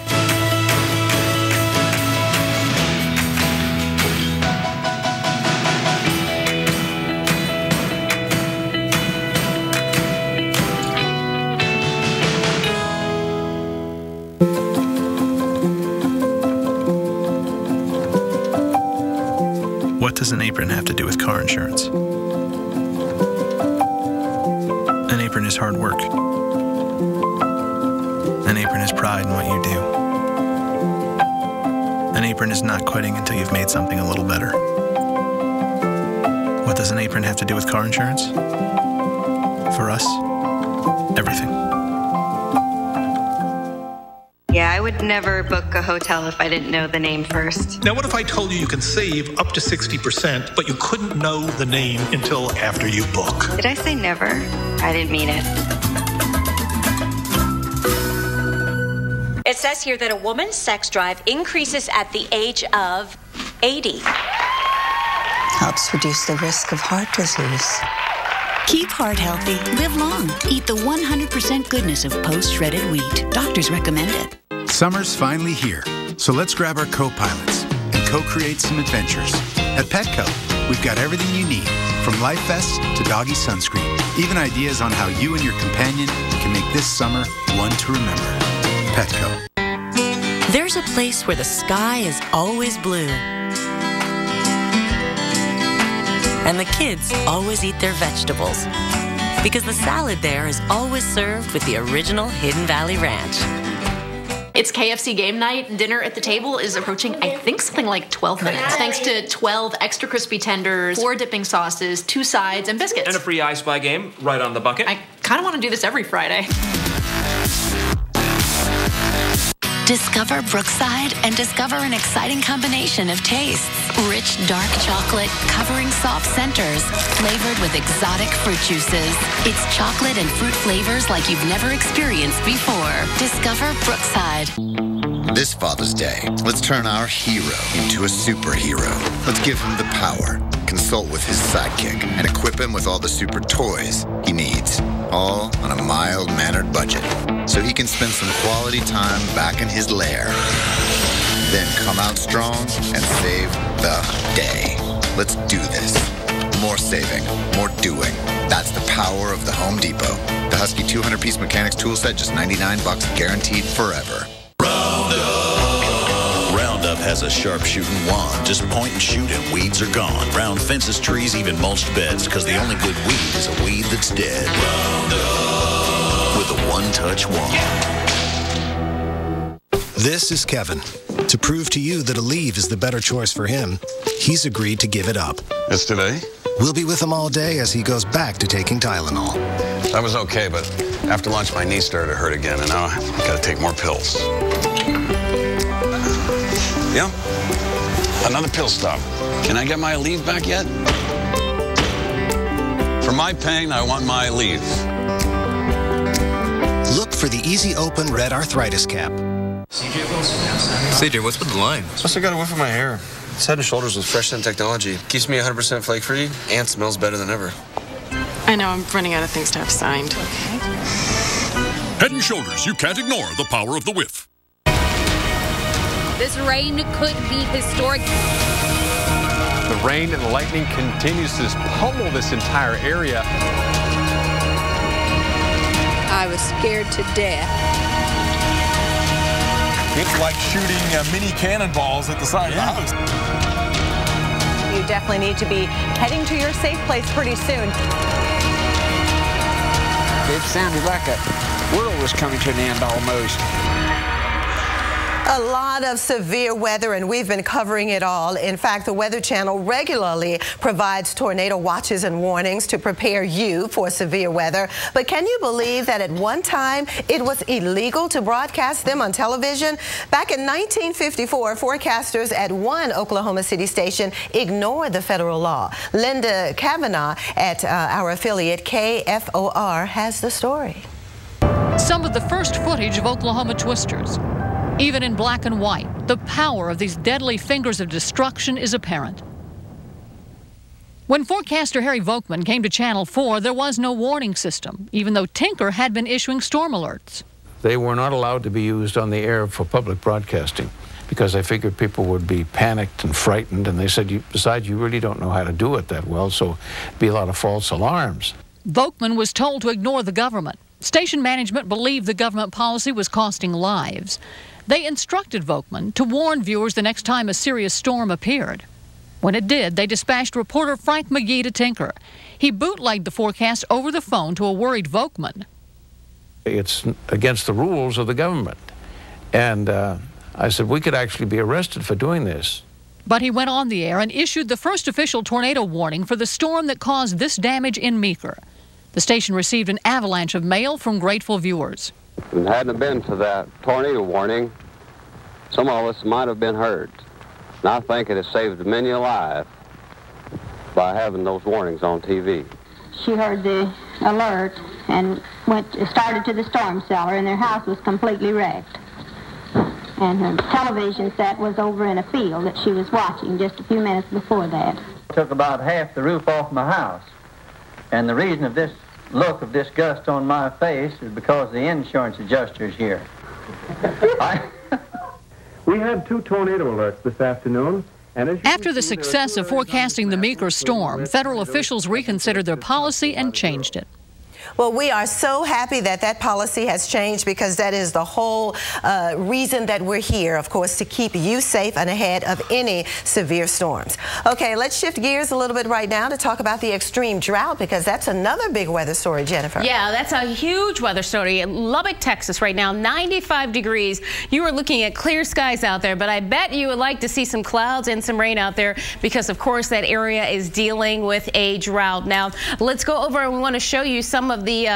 What does an apron have to do with car insurance? An apron is hard work. An apron is pride in what you do. An apron is not quitting until you've made something a little better. What does an apron have to do with car insurance? For us, everything. Yeah, I would never book a hotel if I didn't know the name first. Now, what if I told you you can save up to 60%, but you couldn't know the name until after you book? Did I say never? I didn't mean it. It says here that a woman's sex drive increases at the age of 80. Helps reduce the risk of heart disease. Keep heart healthy. Live long. Eat the 100% goodness of post-shredded wheat. Doctors recommend it. Summer's finally here, so let's grab our co-pilots and co-create some adventures. At Petco, we've got everything you need, from life vests to doggy sunscreen, even ideas on how you and your companion can make this summer one to remember. Petco. There's a place where the sky is always blue. And the kids always eat their vegetables. Because the salad there is always served with the original Hidden Valley Ranch. It's KFC game night. Dinner at the table is approaching, I think, something like 12 minutes. Thanks to 12 extra crispy tenders, 4 dipping sauces, 2 sides, and biscuits. And a free I Spy game right on the bucket. I kind of want to do this every Friday. Discover Brookside and discover an exciting combination of tastes. Rich, dark chocolate covering soft centers, flavored with exotic fruit juices. It's chocolate and fruit flavors like you've never experienced before. Discover Brookside. This Father's Day, let's turn our hero into a superhero. Let's give him the power, consult with his sidekick, and equip him with all the super toys he needs. All on a mild-mannered budget, so he can spend some quality time back in his lair. Then come out strong and save the day. Let's do this. More saving, more doing. That's the power of the Home Depot. The Husky 200-piece mechanics tool set, just $99, guaranteed forever. Roundup has a sharp-shooting wand. Just point and shoot and weeds are gone. Round fences, trees, even mulched beds. Because the only good weed is a weed that's dead. Roundup with a one-touch wand. This is Kevin. To prove to you that Aleve is the better choice for him, he's agreed to give it up. It's today? We'll be with him all day as he goes back to taking Tylenol. That was okay, but after lunch my knee started to hurt again, and now I gotta take more pills. Yeah, another pill stop. Can I get my Aleve back yet? For my pain, I want my Aleve. Look for the Easy Open Red Arthritis Cap. CJ, what's with the line? Plus I got a whiff of my hair. It's Head & Shoulders with Fresh Scent Technology. Keeps me 100% flake-free and smells better than ever. I know, I'm running out of things to have signed. Okay. Head & Shoulders, you can't ignore the power of the whiff. This rain could be historic. The rain and the lightning continues to just pummel this entire area. I was scared to death. It's like shooting mini cannonballs at the side of the house. You definitely need to be heading to your safe place pretty soon. It sounded like a world was coming to an end almost. A lot of severe weather, and we've been covering it all. In fact, the Weather Channel regularly provides tornado watches and warnings to prepare you for severe weather. But can you believe that at one time it was illegal to broadcast them on television? Back in 1954, forecasters at one Oklahoma City station ignored the federal law. Linda Kavanaugh at our affiliate KFOR has the story. Some of the first footage of Oklahoma twisters. Even in black and white, the power of these deadly fingers of destruction is apparent. When forecaster Harry Volkman came to Channel 4, there was no warning system, even though Tinker had been issuing storm alerts. They were not allowed to be used on the air for public broadcasting because I figured people would be panicked and frightened, and they said, besides, you really don't know how to do it that well, so it'd be a lot of false alarms. Volkman was told to ignore the government. Station management believed the government policy was costing lives. They instructed Volkman to warn viewers the next time a serious storm appeared. When it did, they dispatched reporter Frank McGee to Tinker. He bootlegged the forecast over the phone to a worried Volkman. It's against the rules of the government. And I said, we could actually be arrested for doing this. But he went on the air and issued the first official tornado warning for the storm that caused this damage in Meeker. The station received an avalanche of mail from grateful viewers. If it hadn't been for that tornado warning, some of us might have been hurt. And I think it has saved many a life by having those warnings on TV. She heard the alert and started to the storm cellar, and their house was completely wrecked. And her television set was over in a field that she was watching just a few minutes before that. Took about half the roof off my house. And the reason of this look of disgust on my face is because the insurance adjuster's here. We had 2 tornado alerts this afternoon. After the success of forecasting the Meeker storm, federal officials reconsidered their policy and changed it. Well, we are so happy that that policy has changed, because that is the whole reason that we're here, of course, to keep you safe and ahead of any severe storms. Okay, let's shift gears a little bit right now to talk about the extreme drought, because that's another big weather story, Jennifer. Yeah, that's a huge weather story. In Lubbock, Texas right now, 95 degrees. You are looking at clear skies out there, but I bet you would like to see some clouds and some rain out there, because of course that area is dealing with a drought. Now, let's go over and we want to show you some of the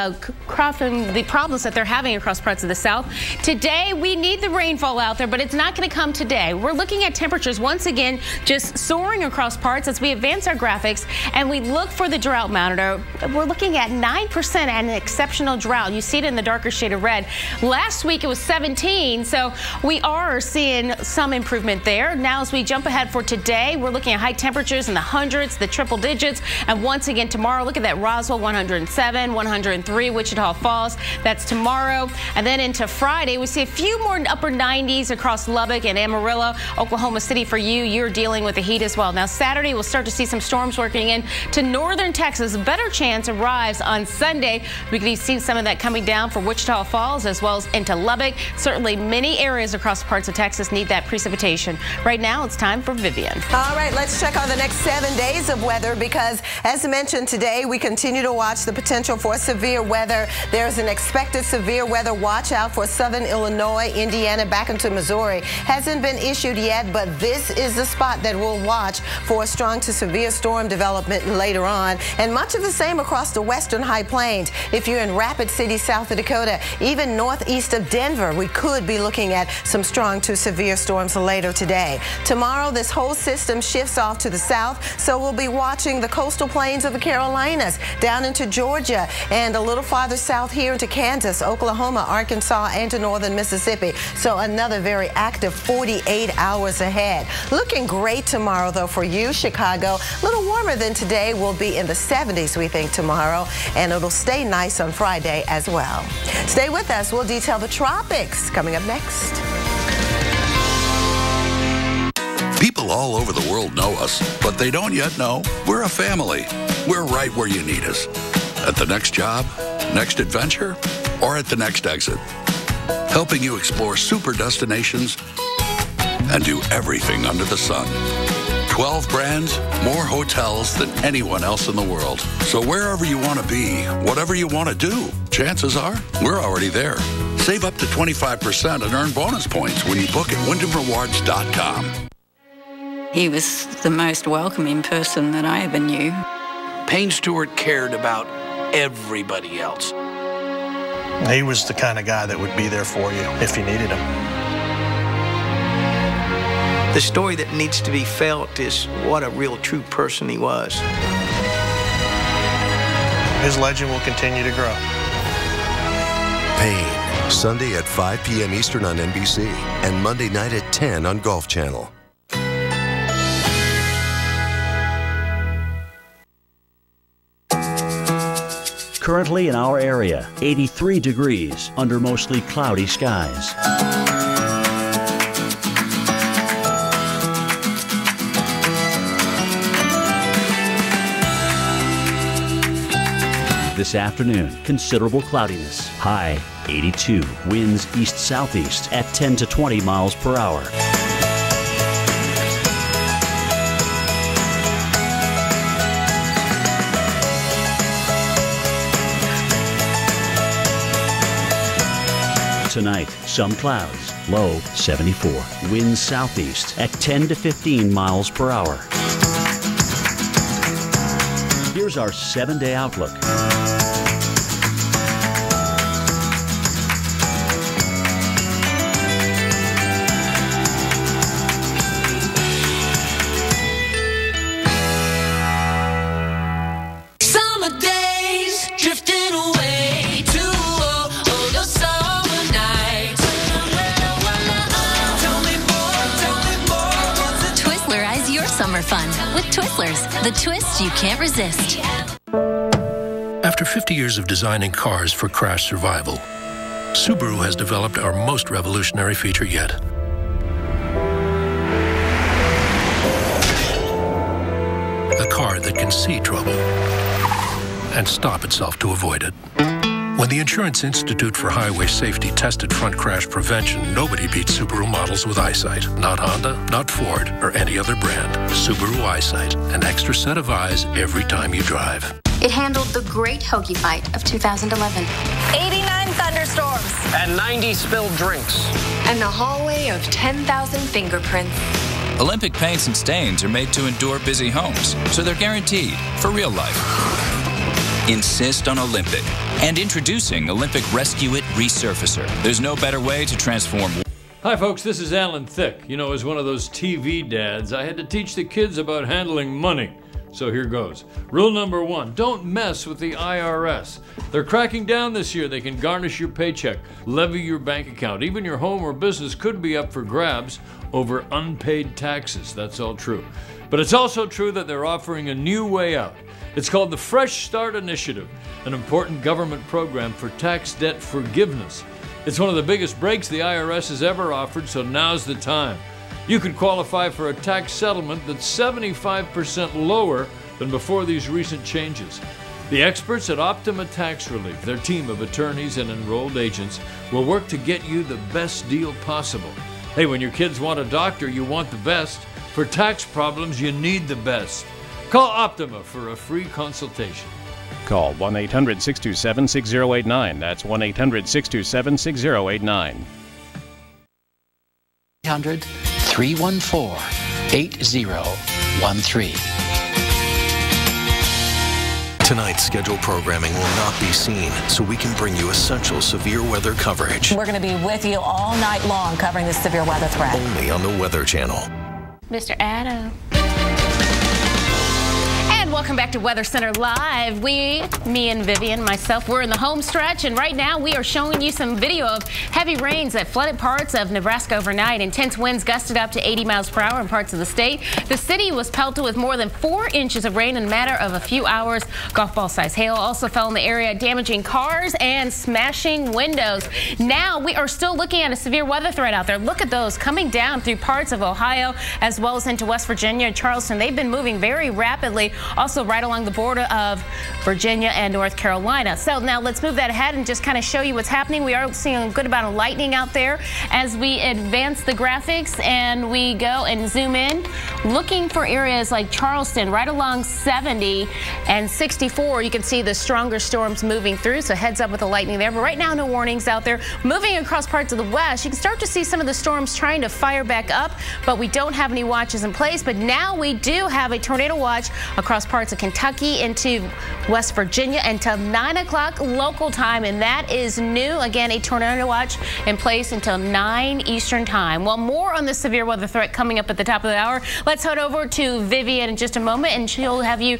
problems that they're having across parts of the South. Today, we need the rainfall out there, but it's not going to come today. We're looking at temperatures once again just soaring across parts as we advance our graphics and we look for the drought monitor. We're looking at 9% and an exceptional drought. You see it in the darker shade of red. Last week it was 17, so we are seeing some improvement there. Now as we jump ahead for today, we're looking at high temperatures in the hundreds, the triple digits, and once again tomorrow, look at that, Roswell 107, 103, Wichita Falls. That's tomorrow. And then into Friday, we see a few more upper 90s across Lubbock and Amarillo, Oklahoma City for you. You're dealing with the heat as well. Now Saturday, we'll start to see some storms working in to northern Texas. A better chance arrives on Sunday. We could see some of that coming down for Wichita Falls as well as into Lubbock. Certainly many areas across parts of Texas need that precipitation. Right now, it's time for Vivian. All right, let's check on the next 7 days of weather, because as mentioned today, we continue to watch the potential for severe weather. There's an expected severe weather watch out for southern Illinois, Indiana, back into Missouri. Hasn't been issued yet, but this is the spot that we'll watch for a strong to severe storm development later on. And much of the same across the western high plains. If you're in Rapid City, South Dakota, even northeast of Denver, we could be looking at some strong to severe storms later today. Tomorrow, this whole system shifts off to the south, so we'll be watching the coastal plains of the Carolinas down into Georgia and a little farther south here into Kansas, Oklahoma, Arkansas, and to northern Mississippi. So another very active 48 hours ahead. Looking great tomorrow, though, for you. Chicago, a little warmer than today. We'll be in the 70s, we think, tomorrow, and it'll stay nice on Friday as well. Stay with us. We'll detail the tropics coming up next. People all over the world know us, but they don't yet know we're a family. We're right where you need us. At the next job, next adventure, or at the next exit. Helping you explore super destinations and do everything under the sun. 12 brands, more hotels than anyone else in the world. So wherever you want to be, whatever you want to do, chances are we're already there. Save up to 25% and earn bonus points when you book at WyndhamRewards.com. He was the most welcoming person that I ever knew. Payne Stewart cared about everybody else. He was the kind of guy that would be there for you if you needed him. The story that needs to be felt is what a real true person he was. His legend will continue to grow. Payne, Sunday at 5 p.m. Eastern on NBC and Monday night at 10 on Golf Channel. Currently in our area, 83 degrees under mostly cloudy skies. This afternoon, considerable cloudiness. High 82. Winds east-southeast at 10 to 20 miles per hour. Tonight, some clouds. Low 74. Winds southeast at 10 to 15 miles per hour. Here's our 7-day outlook. Summer days drifting away to all your summer nights. Tell me more. Twizzlerize your summer fun with Twizzlers, the twist you can't resist. After 50 years of designing cars for crash survival, Subaru has developed our most revolutionary feature yet. A car that can see trouble and stop itself to avoid it. When the Insurance Institute for Highway Safety tested front crash prevention, nobody beat Subaru models with eyesight. Not Honda, not Ford, or any other brand. Subaru Eyesight, an extra set of eyes every time you drive. It handled the Great Hoagie Fight of 2011. 89 thunderstorms. And 90 spilled drinks. And the hallway of 10,000 fingerprints. Olympic paints and stains are made to endure busy homes, so they're guaranteed for real life. Insist on Olympic. And introducing Olympic Rescue It Resurfacer. There's no better way to transform. Hi folks, this is Alan Thicke. You know, as one of those TV dads, I had to teach the kids about handling money. So here goes. Rule number 1, don't mess with the IRS. They're cracking down this year. They can garnish your paycheck, levy your bank account. Even your home or business could be up for grabs over unpaid taxes. That's all true. But it's also true that they're offering a new way out. It's called the Fresh Start Initiative, an important government program for tax debt forgiveness. It's one of the biggest breaks the IRS has ever offered, so now's the time. You could qualify for a tax settlement that's 75% lower than before these recent changes. The experts at Optima Tax Relief, their team of attorneys and enrolled agents, will work to get you the best deal possible. Hey, when your kids want a doctor, you want the best. For tax problems, you need the best. Call Optima for a free consultation. Call 1-800-627-6089. That's 1-800-627-6089. 800-314-8013. Tonight's scheduled programming will not be seen, so we can bring you essential severe weather coverage. We're going to be with you all night long covering this severe weather threat. Only on the Weather Channel. Mr. Adam. And welcome back to Weather Center Live. Me and Vivian, myself, we're in the home stretch, and right now we are showing you some video of heavy rains that flooded parts of Nebraska overnight. Intense winds gusted up to 80 miles per hour in parts of the state. The city was pelted with more than 4 inches of rain in a matter of a few hours. Golf ball size hail also fell in the area, damaging cars and smashing windows. Now we are still looking at a severe weather threat out there. Look at those coming down through parts of Ohio as well as into West Virginia and Charleston. They've been moving very rapidly, also right along the border of Virginia and North Carolina. So now let's move that ahead and just kind of show you what's happening. We are seeing a good amount of lightning out there as we advance the graphics and we go and zoom in, looking for areas like Charleston right along 70 and 64. You can see the stronger storms moving through, so heads up with the lightning there. But right now, no warnings out there. Moving across parts of the west, you can start to see some of the storms trying to fire back up, but we don't have any watches in place. But now we do have a tornado watch across parts of Kentucky into West Virginia until 9 o'clock local time, and that is new. Again, a tornado watch in place until 9 Eastern time. Well, more on the severe weather threat coming up at the top of the hour. Let's head over to Vivian in just a moment, and she'll have you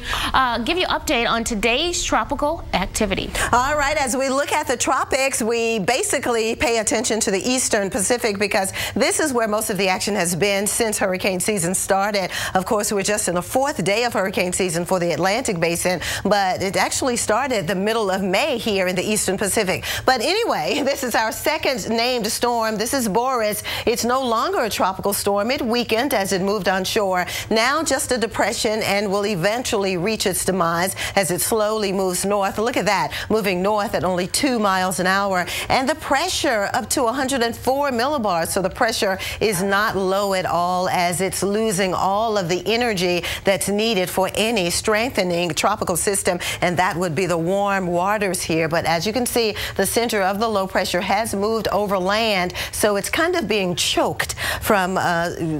give you an update on today's tropical activity. All right, as we look at the tropics, we basically pay attention to the Eastern Pacific because this is where most of the action has been since hurricane season started. Of course, we're just in the 4th day of hurricane season for the Atlantic Basin, but it actually started the middle of May here in the Eastern Pacific. But anyway, this is our second named storm. This is Boris. It's no longer a tropical storm. It weakened as it moved onshore. Now just a depression and will eventually reach its demise as it slowly moves north. Look at that, moving north at only 2 miles an hour. And the pressure up to 104 millibars. So the pressure is not low at all, as it's losing all of the energy that's needed for any strengthening tropical system, and that would be the warm waters here. But as you can see, the center of the low pressure has moved over land, so it's kind of being choked from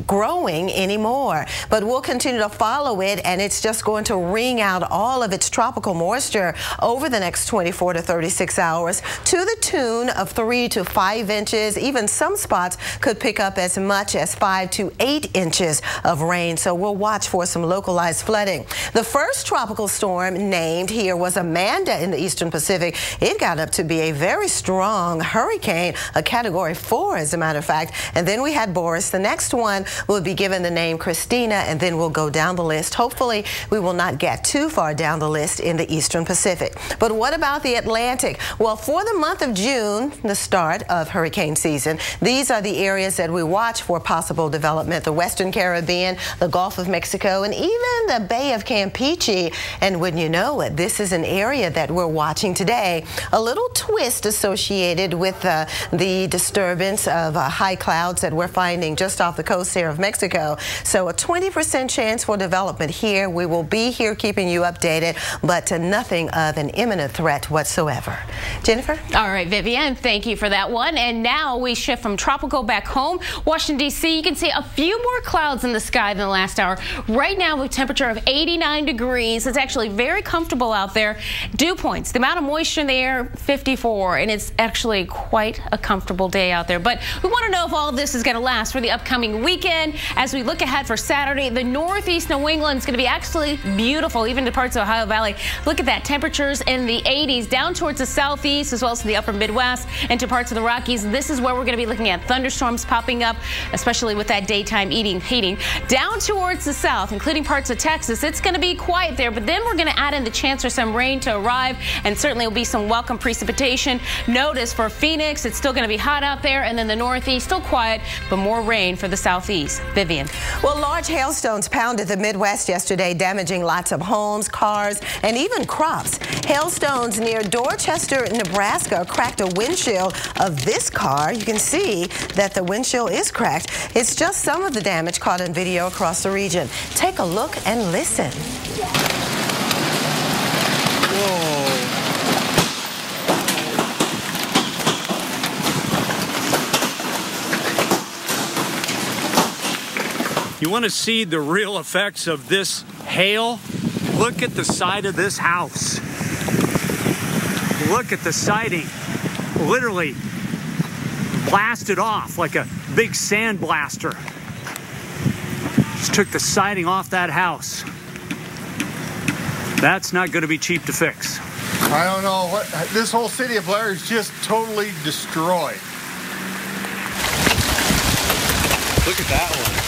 growing anymore. But we'll continue to follow it, and it's just going to wring out all of its tropical moisture over the next 24 to 36 hours to the tune of 3 to 5 inches. Even some spots could pick up as much as 5 to 8 inches of rain, so we'll watch for some localized flooding. The first tropical storm named here was Amanda in the Eastern Pacific. It got up to be a very strong hurricane, a Category 4 as a matter of fact. And then we had Boris. The next one will be given the name Christina, and then we'll go down the list. Hopefully we will not get too far down the list in the Eastern Pacific. But what about the Atlantic? Well, for the month of June, the start of hurricane season, these are the areas that we watch for possible development: the Western Caribbean, the Gulf of Mexico, and even the Bay of Campeche. And wouldn't you know it, this is an area that we're watching today. A little twist associated with the disturbance of high clouds that we're finding just off the coast here of Mexico. So a 20% chance for development here. We will be here keeping you updated, but nothing of an imminent threat whatsoever. Jennifer? All right, Vivian, thank you for that one. And now we shift from tropical back home. Washington, D.C., you can see a few more clouds in the sky than the last hour. Right now, with a temperature of 89 degrees, it's actually very comfortable out there. Dew points, the amount of moisture in the air, 54, and it's actually quite a comfortable day out there. But we want to know if all of this is going to last for the upcoming weekend. As we look ahead for Saturday, the northeast New England is going to be actually beautiful, even to parts of Ohio Valley. Look at that, temperatures in the 80s, down towards the southeast as well as the upper Midwest and to parts of the Rockies. This is where we're going to be looking at thunderstorms popping up, especially with that daytime heating. Down towards the south, including parts of Texas, it's going to be quiet there, but then we're going to add in the chance for some rain to arrive, and certainly will be some welcome precipitation. Notice for Phoenix, it's still going to be hot out there, and then the northeast still quiet, but more rain for the southeast. Vivian. Well, large hailstones pounded the Midwest yesterday, damaging lots of homes, cars, and even crops. Hailstones near Dorchester, Nebraska cracked a windshield of this car. You can see that the windshield is cracked. It's just some of the damage caught in video across the region. Take a look and listen. You want to see the real effects of this hail? Look at the side of this house. Look at the siding. Literally blasted off like a big sandblaster. Just took the siding off that house. That's not going to be cheap to fix. I don't know what this whole city of Blair is just totally destroyed. Look at that one.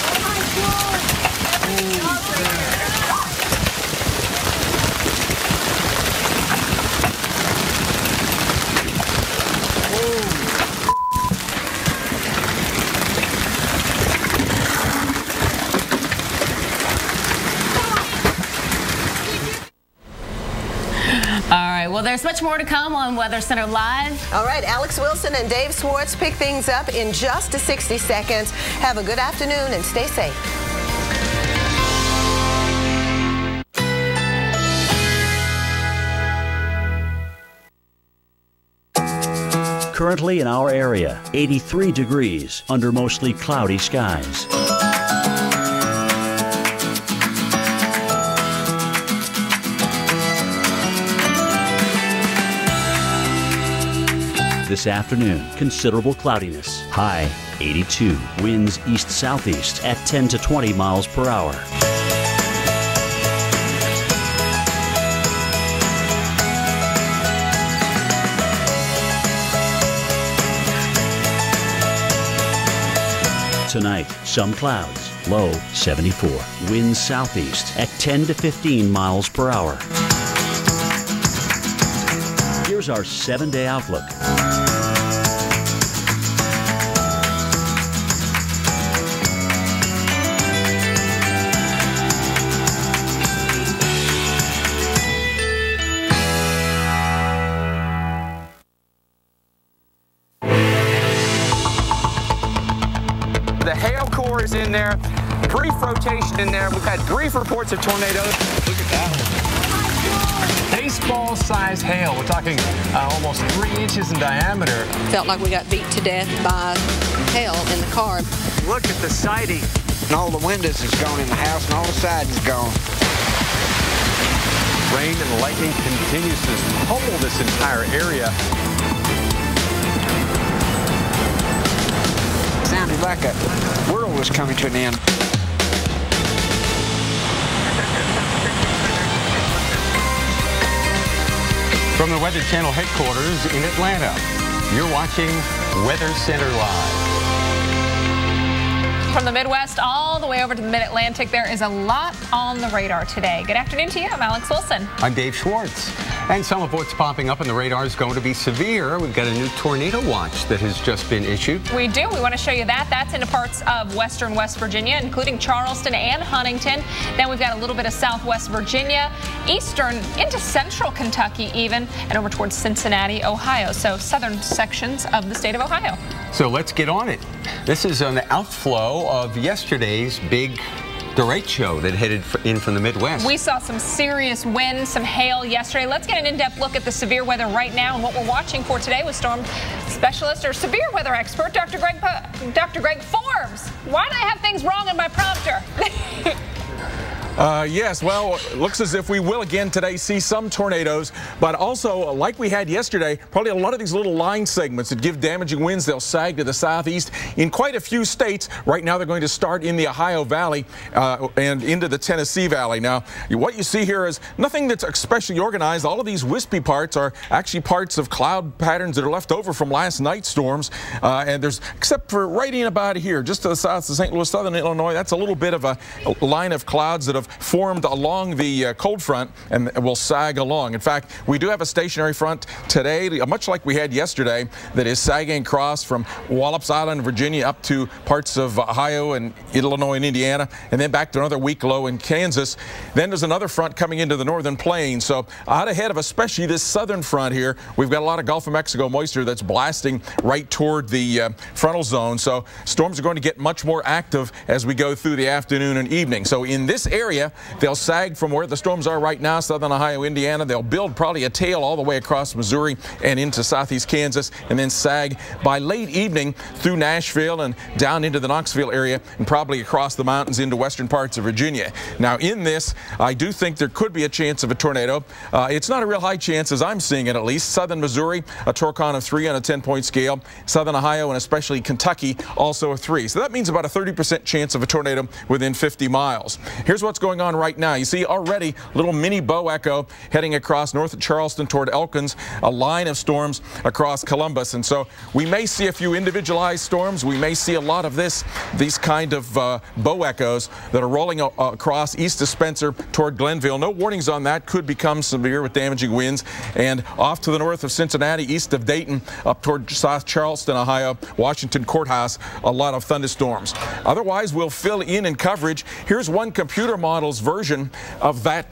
All right, well, there's much more to come on Weather Center Live. All right, Alex Wilson and Dave Swartz pick things up in just 60 seconds. Have a good afternoon and stay safe. Currently in our area, 83 degrees under mostly cloudy skies. This afternoon, considerable cloudiness. High 82. Winds east-southeast at 10 to 20 miles per hour. Tonight, some clouds, low 74. Winds southeast at 10 to 15 miles per hour. Here's our 7-day outlook. The hail core is in there, brief rotation in there. We've had brief reports of tornadoes. Look at that one. Baseball-sized hail. We're talking almost 3 inches in diameter. Felt like we got beat to death by hail in the car. Look at the siding. And all the windows is gone in the house, and all the siding's gone. Rain and lightning continues to pummel this entire area. Sounded like a world was coming to an end. From the Weather Channel headquarters in Atlanta, you're watching Weather Center Live. From the Midwest all the way over to the Mid-Atlantic, there is a lot on the radar today. Good afternoon to you. I'm Alex Wilson. I'm Dave Schwartz. And some of what's popping up on the radar is going to be severe. We've got a new tornado watch that has just been issued. We do. We want to show you that. That's into parts of western West Virginia, including Charleston and Huntington. Then we've got a little bit of southwest Virginia, eastern into central Kentucky even, and over towards Cincinnati, Ohio. So southern sections of the state of Ohio. So let's get on it. This is an outflow of yesterday's big derecho that headed in from the Midwest. We saw some serious wind, some hail yesterday. Let's get an in-depth look at the severe weather right now and what we're watching for today with storm specialist or severe weather expert, Dr. Greg Forbes. Why did I have things wrong in my prompter? Yes, well, it looks as if we will again today see some tornadoes, but also, like we had yesterday, probably a lot of these little line segments that give damaging winds. They'll sag to the southeast in quite a few states. Right now, they're going to start in the Ohio Valley and into the Tennessee Valley. Now, what you see here is nothing that's especially organized. All of these wispy parts are actually parts of cloud patterns that are left over from last night's storms. And there's, except for right in about here, just to the south of St. Louis, southern Illinois, that's a little bit of a line of clouds that have formed along the cold front and will sag along. In fact, we do have a stationary front today, much like we had yesterday, that is sagging across from Wallops Island, Virginia, up to parts of Ohio and Illinois and Indiana, and then back to another weak low in Kansas. Then there's another front coming into the northern plains. So out ahead of especially this southern front here, we've got a lot of Gulf of Mexico moisture that's blasting right toward the frontal zone. So storms are going to get much more active as we go through the afternoon and evening. So in this area, they'll sag from where the storms are right now, southern Ohio, Indiana. They'll build probably a tail all the way across Missouri and into southeast Kansas, and then sag by late evening through Nashville and down into the Knoxville area and probably across the mountains into western parts of Virginia. Now in this, I do think there could be a chance of a tornado. It's not a real high chance as I'm seeing it, at least. Southern Missouri, a torcon of 3 on a 10-point scale. Southern Ohio and especially Kentucky, also a 3. So that means about a 30% chance of a tornado within 50 miles. Here's what's going on right now. You see already little mini bow echo heading across north of Charleston toward Elkins, a line of storms across Columbus. And so we may see a few individualized storms. We may see a lot of these kind of bow echoes that are rolling across east of Spencer toward Glenville. No warnings on that. Could become severe with damaging winds. And off to the north of Cincinnati, east of Dayton, up toward South Charleston, Ohio, Washington Courthouse, a lot of thunderstorms. Otherwise, we'll fill in coverage. Here's one computer model's version of that,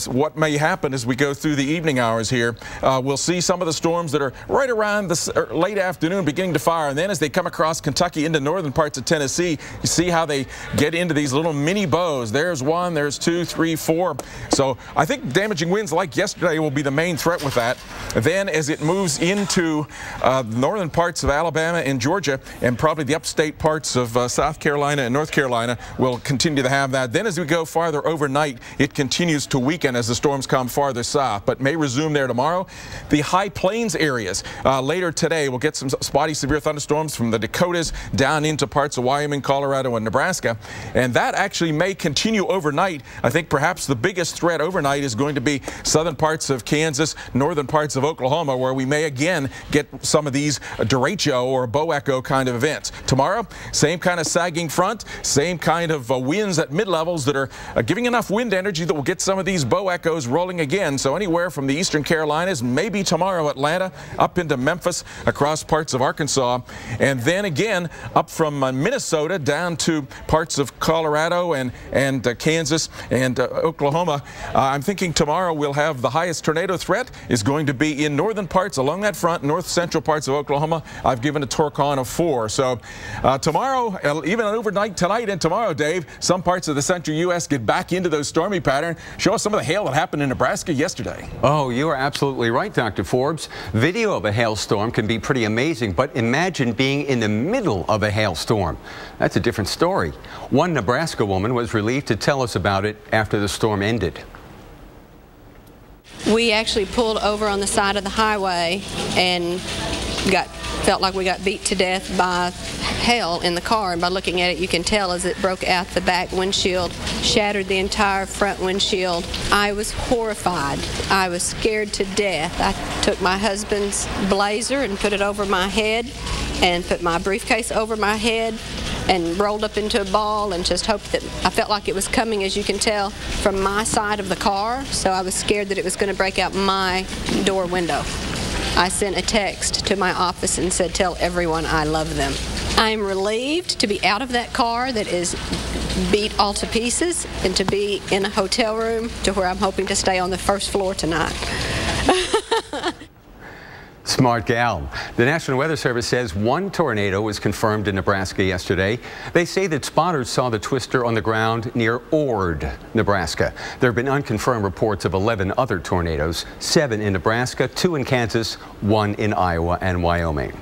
what may happen as we go through the evening hours here. We'll see some of the storms that are right around the late afternoon beginning to fire, and then as they come across Kentucky into northern parts of Tennessee, you see how they get into these little mini bows. There's 1, there's 2, 3, 4. So I think damaging winds like yesterday will be the main threat with that. Then as it moves into the northern parts of Alabama and Georgia, and probably the upstate parts of South Carolina and North Carolina, will continue to have that Then as we go farther overnight, it continues to weaken as the storms come farther south, but may resume there tomorrow. The high plains areas later today, we'll get some spotty severe thunderstorms from the Dakotas down into parts of Wyoming, Colorado, and Nebraska. And that actually may continue overnight. I think perhaps the biggest threat overnight is going to be southern parts of Kansas, northern parts of Oklahoma, where we may again get some of these derecho or bow echo kind of events. Tomorrow, same kind of sagging front, same kind of winds at mid-levels that are giving enough wind energy that will get some of these bow echoes rolling again. So anywhere from the eastern Carolinas, maybe tomorrow Atlanta, up into Memphis, across parts of Arkansas, and then again up from Minnesota down to parts of Colorado and Kansas and Oklahoma. I'm thinking tomorrow we'll have the highest tornado threat is going to be in northern parts along that front, north central parts of Oklahoma. I've given a Torcon of 4. So tomorrow, even overnight tonight and tomorrow, Dave, some parts of the central U.S. get back into those stormy patterns. Show us some of the hail that happened in Nebraska yesterday. Oh, you are absolutely right, Dr. Forbes. Video of a hailstorm can be pretty amazing, but imagine being in the middle of a hailstorm. That's a different story. One Nebraska woman was relieved to tell us about it after the storm ended. We actually pulled over on the side of the highway and felt like we got beat to death by hail in the car, and by looking at it you can tell as it broke out the back windshield, shattered the entire front windshield. I was horrified. I was scared to death. I took my husband's blazer and put it over my head and put my briefcase over my head and rolled up into a ball and just hoped that I felt like it was coming, as you can tell, from my side of the car, so I was scared that it was going to break out my door window. I sent a text to my office and said, tell everyone I love them. I'm relieved to be out of that car that is beat all to pieces and to be in a hotel room to where I'm hoping to stay on the first floor tonight. Smart gal. The National Weather Service says one tornado was confirmed in Nebraska yesterday. They say that spotters saw the twister on the ground near Ord, Nebraska. There have been unconfirmed reports of 11 other tornadoes, 7 in Nebraska, 2 in Kansas, 1 in Iowa and Wyoming.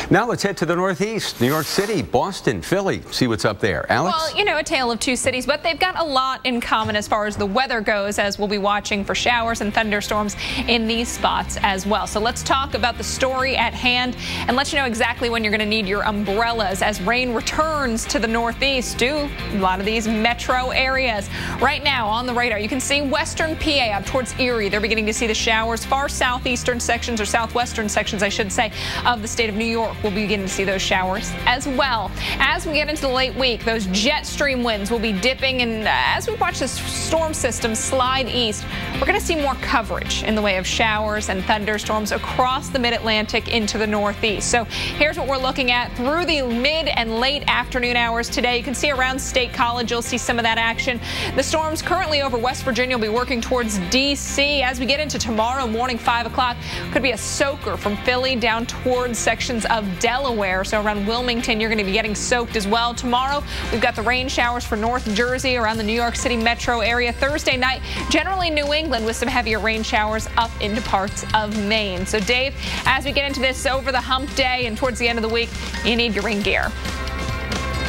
Now let's head to the Northeast, New York City, Boston, Philly. See what's up there. Alex? Well, you know, a tale of two cities, but they've got a lot in common as far as the weather goes, as we'll be watching for showers and thunderstorms in these spots as well. So let's talk about the story at hand and let you know exactly when you're going to need your umbrellas as rain returns to the Northeast to a lot of these metro areas. Right now on the radar, you can see western PA up towards Erie. They're beginning to see the showers. Far southeastern sections, or southwestern sections, I should say, of the state of New York. We'll be beginning to see those showers as well. As we get into the late week, those jet stream winds will be dipping, and as we watch this storm system slide east, we're going to see more coverage in the way of showers and thunderstorms across the mid-Atlantic into the Northeast. So here's what we're looking at through the mid and late afternoon hours today. You can see around State College, you'll see some of that action. The storms currently over West Virginia will be working towards D.C. As we get into tomorrow morning, 5 o'clock, could be a soaker from Philly down towards sections of Delaware. So around Wilmington, you're going to be getting soaked as well. Tomorrow, we've got the rain showers for North Jersey around the New York City metro area. Thursday night, generally New England with some heavier rain showers up into parts of Maine. So Dave, as we get into this over the hump day and towards the end of the week, you need your rain gear.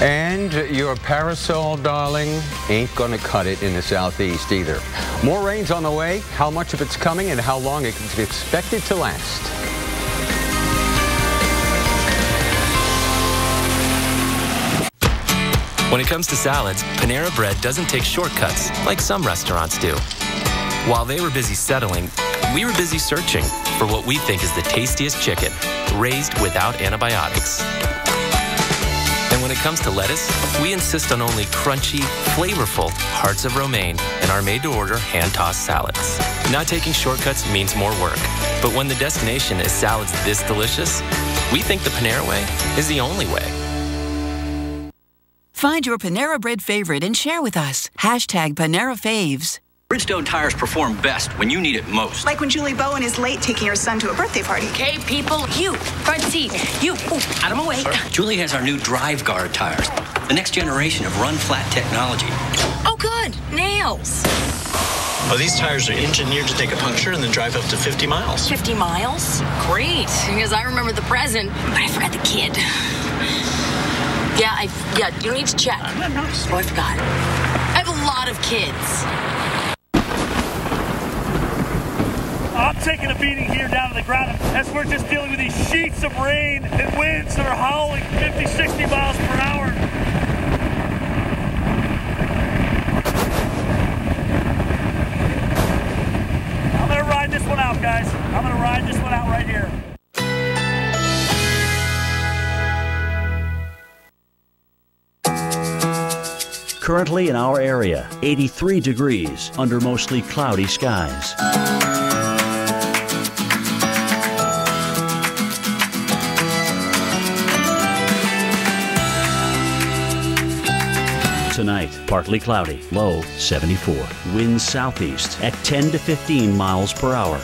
And your parasol, darling, ain't gonna cut it in the southeast either. More rain's on the way. How much of it's coming and how long it's expected to last. When it comes to salads, Panera Bread doesn't take shortcuts like some restaurants do. While they were busy settling, we were busy searching for what we think is the tastiest chicken, raised without antibiotics. And when it comes to lettuce, we insist on only crunchy, flavorful hearts of romaine in our made-to-order hand-tossed salads. Not taking shortcuts means more work, but when the destination is salads this delicious, we think the Panera way is the only way. Find your Panera Bread favorite and share with us. Hashtag Panera Faves. Bridgestone tires perform best when you need it most. Like when Julie Bowen is late taking her son to a birthday party. Okay, people, you, front seat, you, out of my way. Julie has our new Drive Guard tires, the next generation of run-flat technology. Oh, good. Nails. Oh, these tires are engineered to take a puncture and then drive up to 50 miles. 50 miles? Great, because I remember the present, but I forgot the kid. Yeah, you need to check. Oh, I forgot. I have a lot of kids. I'm taking a beating here down to the ground as we're just dealing with these sheets of rain and winds that are howling 50, 60 miles per hour. I'm going to ride this one out, guys. I'm going to ride this one out right here. Currently in our area, 83 degrees under mostly cloudy skies. Tonight, partly cloudy, low 74. Winds southeast at 10 to 15 miles per hour.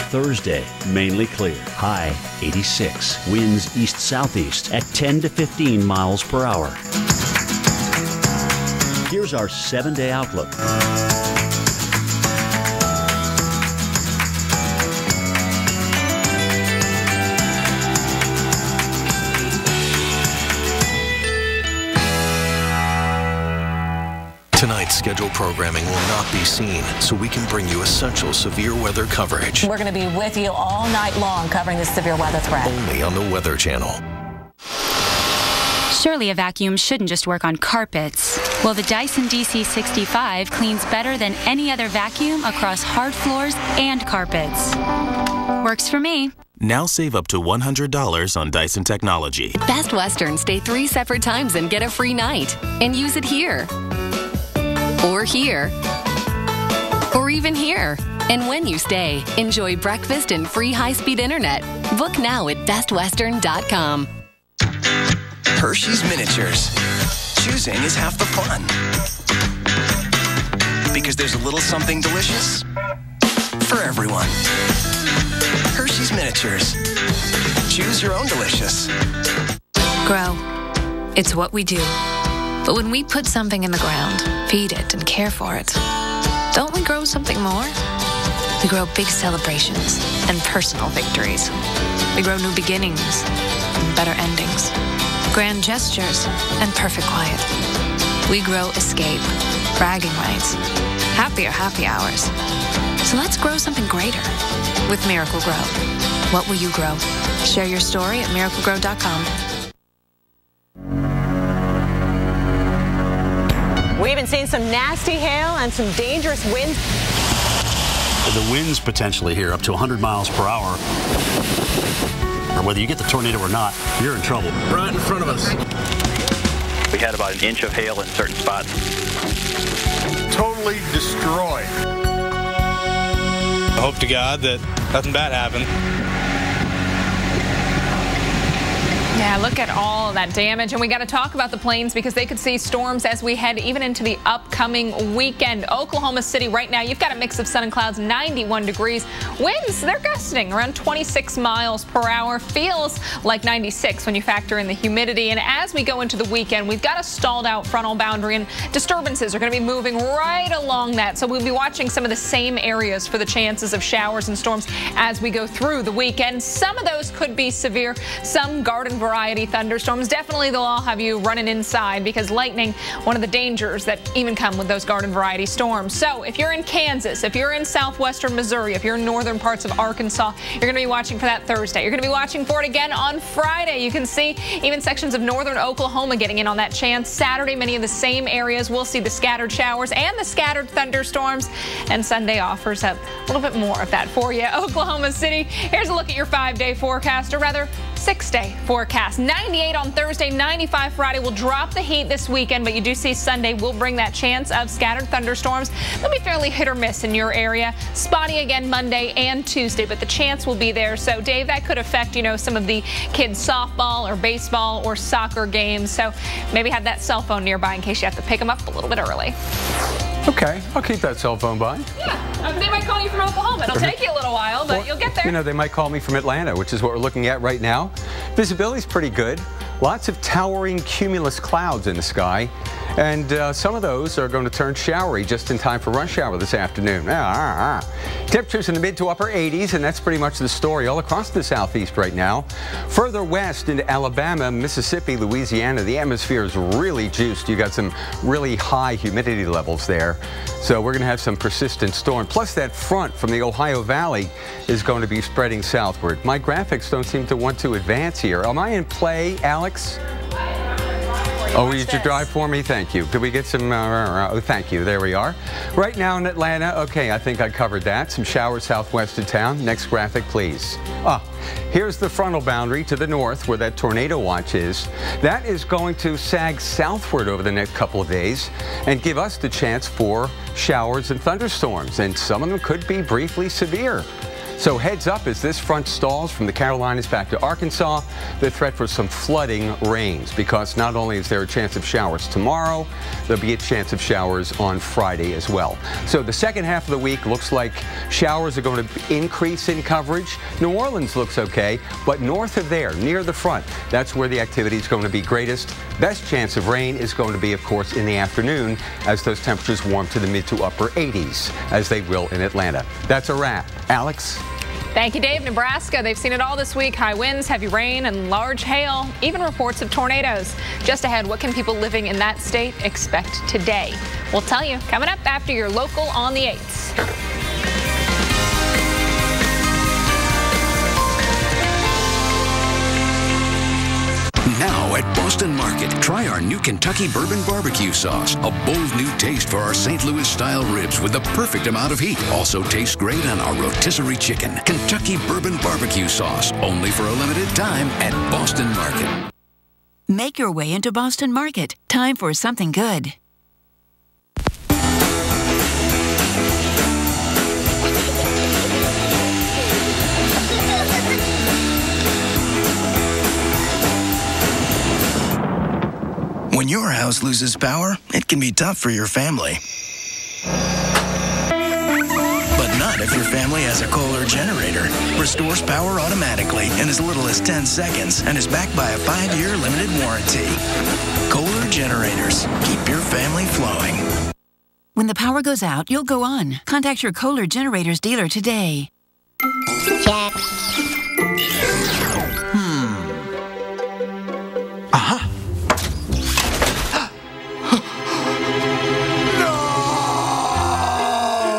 Thursday, mainly clear, high 86. Winds east-southeast at 10 to 15 miles per hour. Here's our 7-day outlook. Tonight's scheduled programming will not be seen, so we can bring you essential severe weather coverage. We're going to be with you all night long covering this severe weather threat. Only on the Weather Channel. Surely a vacuum shouldn't just work on carpets. Well, the Dyson DC65 cleans better than any other vacuum across hard floors and carpets. Works for me. Now save up to $100 on Dyson technology. Best Western, stay 3 separate times and get a free night. And use it here. Or here. Or even here. And when you stay, enjoy breakfast and free high-speed internet. Book now at bestwestern.com. Hershey's Miniatures. Choosing is half the fun. Because there's a little something delicious for everyone. Hershey's Miniatures. Choose your own delicious. Grow. It's what we do. But when we put something in the ground, feed it, and care for it, don't we grow something more? We grow big celebrations and personal victories. We grow new beginnings and better endings. Grand gestures and perfect quiet. We grow escape, bragging rights, happier happy hours. So let's grow something greater with Miracle-Gro. What will you grow? Share your story at miraclegrow.com. We've been seeing some nasty hail and some dangerous winds. The winds potentially here up to 100 miles per hour. Or whether you get the tornado or not, you're in trouble. Right in front of us. We had about 1 inch of hail in certain spots. Totally destroyed. I hope to God that nothing bad happened. Yeah, look at all of that damage. And we got to talk about the plains because they could see storms as we head even into the upcoming weekend. Oklahoma City right now, you've got a mix of sun and clouds, 91 degrees. Winds, they're gusting around 26 miles per hour. Feels like 96 when you factor in the humidity. And as we go into the weekend, we've got a stalled out frontal boundary and disturbances are going to be moving right along that. So we'll be watching some of the same areas for the chances of showers and storms as we go through the weekend. Some of those could be severe, some garden variety thunderstorms. Definitely they'll all have you running inside because lightning, one of the dangers that even come with those garden variety storms. So if you're in Kansas, if you're in southwestern Missouri, if you're in northern parts of Arkansas, you're going to be watching for that Thursday. You're going to be watching for it again on Friday. You can see even sections of northern Oklahoma getting in on that chance. Saturday, many of the same areas will see the scattered showers and the scattered thunderstorms. And Sunday offers up a little bit more of that for you. Oklahoma City, here's a look at your 5-day forecast, or rather 6-day forecast. 98 on Thursday, 95 Friday. Will drop the heat this weekend, but you do see Sunday will bring that chance of scattered thunderstorms. They'll be fairly hit or miss in your area. Spotty again Monday and Tuesday, but the chance will be there. So, Dave, that could affect, some of the kids' softball or baseball or soccer games. So maybe have that cell phone nearby in case you have to pick them up a little bit early. Okay, I'll keep that cell phone by. Yeah, they might call you from Oklahoma. It'll take you a little while, but you'll get there. They might call me from Atlanta, which is what we're looking at right now. Visibility's pretty good. Lots of towering cumulus clouds in the sky. And some of those are going to turn showery just in time for rush hour this afternoon. Temperatures in the mid to upper 80s, and that's pretty much the story all across the southeast right now. Further west into Alabama, Mississippi, Louisiana, the atmosphere is really juiced. You got some really high humidity levels there. So we're going to have some persistent storm. Plus that front from the Ohio Valley is going to be spreading southward. My graphics don't seem to want to advance here. Am I in play, Alex? Oh, will you drive for me? Thank you. Could we get some, oh, thank you. There we are. Right now in Atlanta, okay, I think I covered that. Some showers southwest of town. Next graphic, please. Here's the frontal boundary to the north where that tornado watch is. That is going to sag southward over the next couple of days and give us the chance for showers and thunderstorms, and some of them could be briefly severe. So heads up as this front stalls from the Carolinas back to Arkansas, the threat for some flooding rains, because not only is there a chance of showers tomorrow, there'll be a chance of showers on Friday as well. So the second half of the week looks like showers are going to increase in coverage. New Orleans looks okay, but north of there, near the front, that's where the activity is going to be greatest. Best chance of rain is going to be, of course, in the afternoon as those temperatures warm to the mid to upper 80s, as they will in Atlanta. That's a wrap. Alex? Thank you, Dave. Nebraska, they've seen it all this week. High winds, heavy rain, and large hail, even reports of tornadoes. Just ahead, what can people living in that state expect today? We'll tell you coming up after your local on the 8s. Now at Boston Market, try our new Kentucky Bourbon Barbecue Sauce, a bold new taste for our St. Louis-style ribs with the perfect amount of heat. Also tastes great on our rotisserie chicken. Kentucky Bourbon Barbecue Sauce, only for a limited time at Boston Market. Make your way into Boston Market. Time for something good. When your house loses power, it can be tough for your family. But not if your family has a Kohler generator. Restores power automatically in as little as 10 seconds and is backed by a 5-year limited warranty. Kohler generators. Keep your family flowing. When the power goes out, you'll go on. Contact your Kohler Generators dealer today. Check.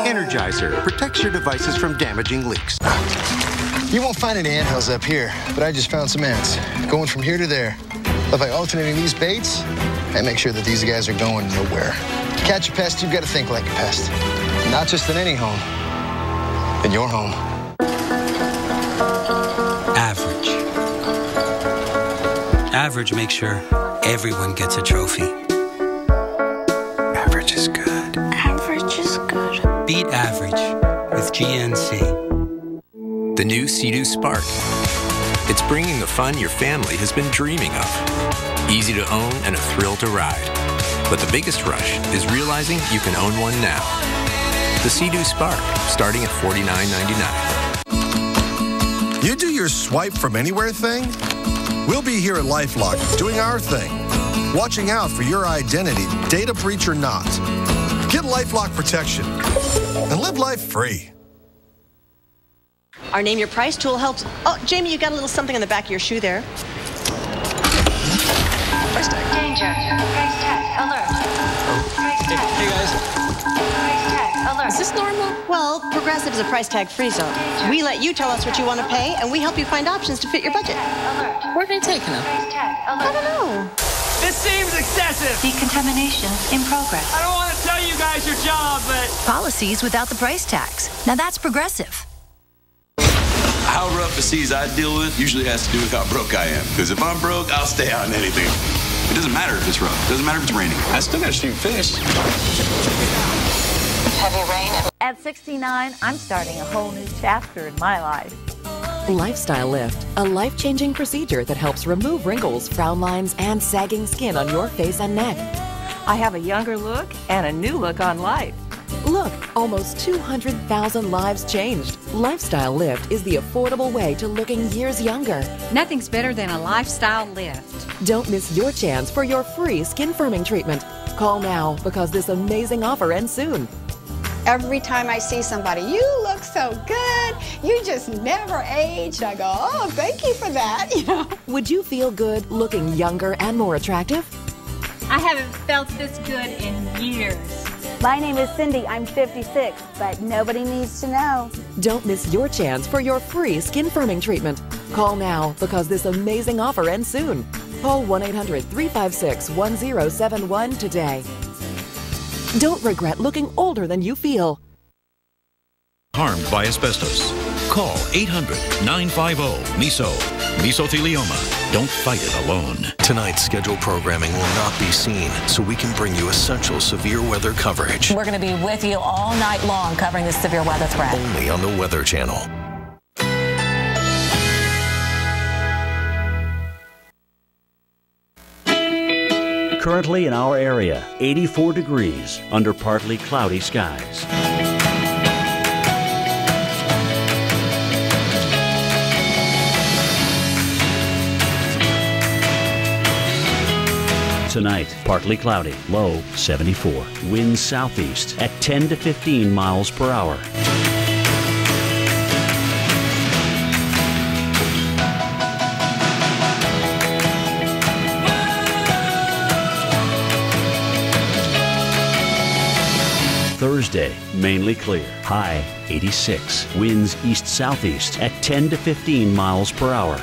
Energizer protects your devices from damaging leaks. You won't find any anthills up here, but I just found some ants. Going from here to there. But by alternating these baits, I make sure that these guys are going nowhere. To catch a pest, you've got to think like a pest. Not just in any home, in your home. Average. Average makes sure everyone gets a trophy. Average is good. Average is good. Beat average with GNC. The new Sea-Doo Spark. It's bringing the fun your family has been dreaming of. Easy to own and a thrill to ride. But the biggest rush is realizing you can own one now. The Sea-Doo Spark, starting at $49.99. You do your swipe from anywhere thing? We'll be here at LifeLock doing our thing. Watching out for your identity, data breach or not. Get LifeLock protection and live life free. Our Name Your Price tool helps. Oh, Jamie, you got a little something on the back of your shoe there. Price tag. Danger. Price tag. Alert. Price tag. Hey, guys. Price tag. Alert. Is this normal? Well, Progressive is a price tag free zone. Danger. We let you tell us what you want to pay, and we help you find options to fit your budget. Alert. Where are they taking them? Price tag. Alert. I don't know. This seems excessive. Decontamination in progress. I don't want to tell you guys your job, but... Policies without the price tags. Now that's Progressive. How rough the seas I deal with usually has to do with how broke I am. Because if I'm broke, I'll stay out in anything. It doesn't matter if it's rough. It doesn't matter if it's raining. I still gotta shoot fish. Heavy rain. At 69, I'm starting a whole new chapter in my life. Lifestyle Lift, a life-changing procedure that helps remove wrinkles, frown lines, and sagging skin on your face and neck. I have a younger look and a new look on life. Look, almost 200,000 lives changed. Lifestyle Lift is the affordable way to looking years younger. Nothing's better than a Lifestyle Lift. Don't miss your chance for your free skin firming treatment. Call now because this amazing offer ends soon. Every time I see somebody, you look so good, you just never age. I go, oh, thank you for that. You know? Would you feel good looking younger and more attractive? I haven't felt this good in years. My name is Cindy. I'm 56, but nobody needs to know. Don't miss your chance for your free skin firming treatment. Call now because this amazing offer ends soon. Call 1-800-356-1071 today. Don't regret looking older than you feel. Harmed by asbestos. Call 800-950-MESO. Mesothelioma. Don't fight it alone. Tonight's scheduled programming will not be seen, so we can bring you essential severe weather coverage. We're going to be with you all night long covering this severe weather threat. Only on the Weather Channel. Currently in our area, 84 degrees under partly cloudy skies. Tonight, partly cloudy, low 74. Winds southeast at 10 to 15 miles per hour. Thursday, mainly clear. High 86. Winds east-southeast at 10 to 15 miles per hour.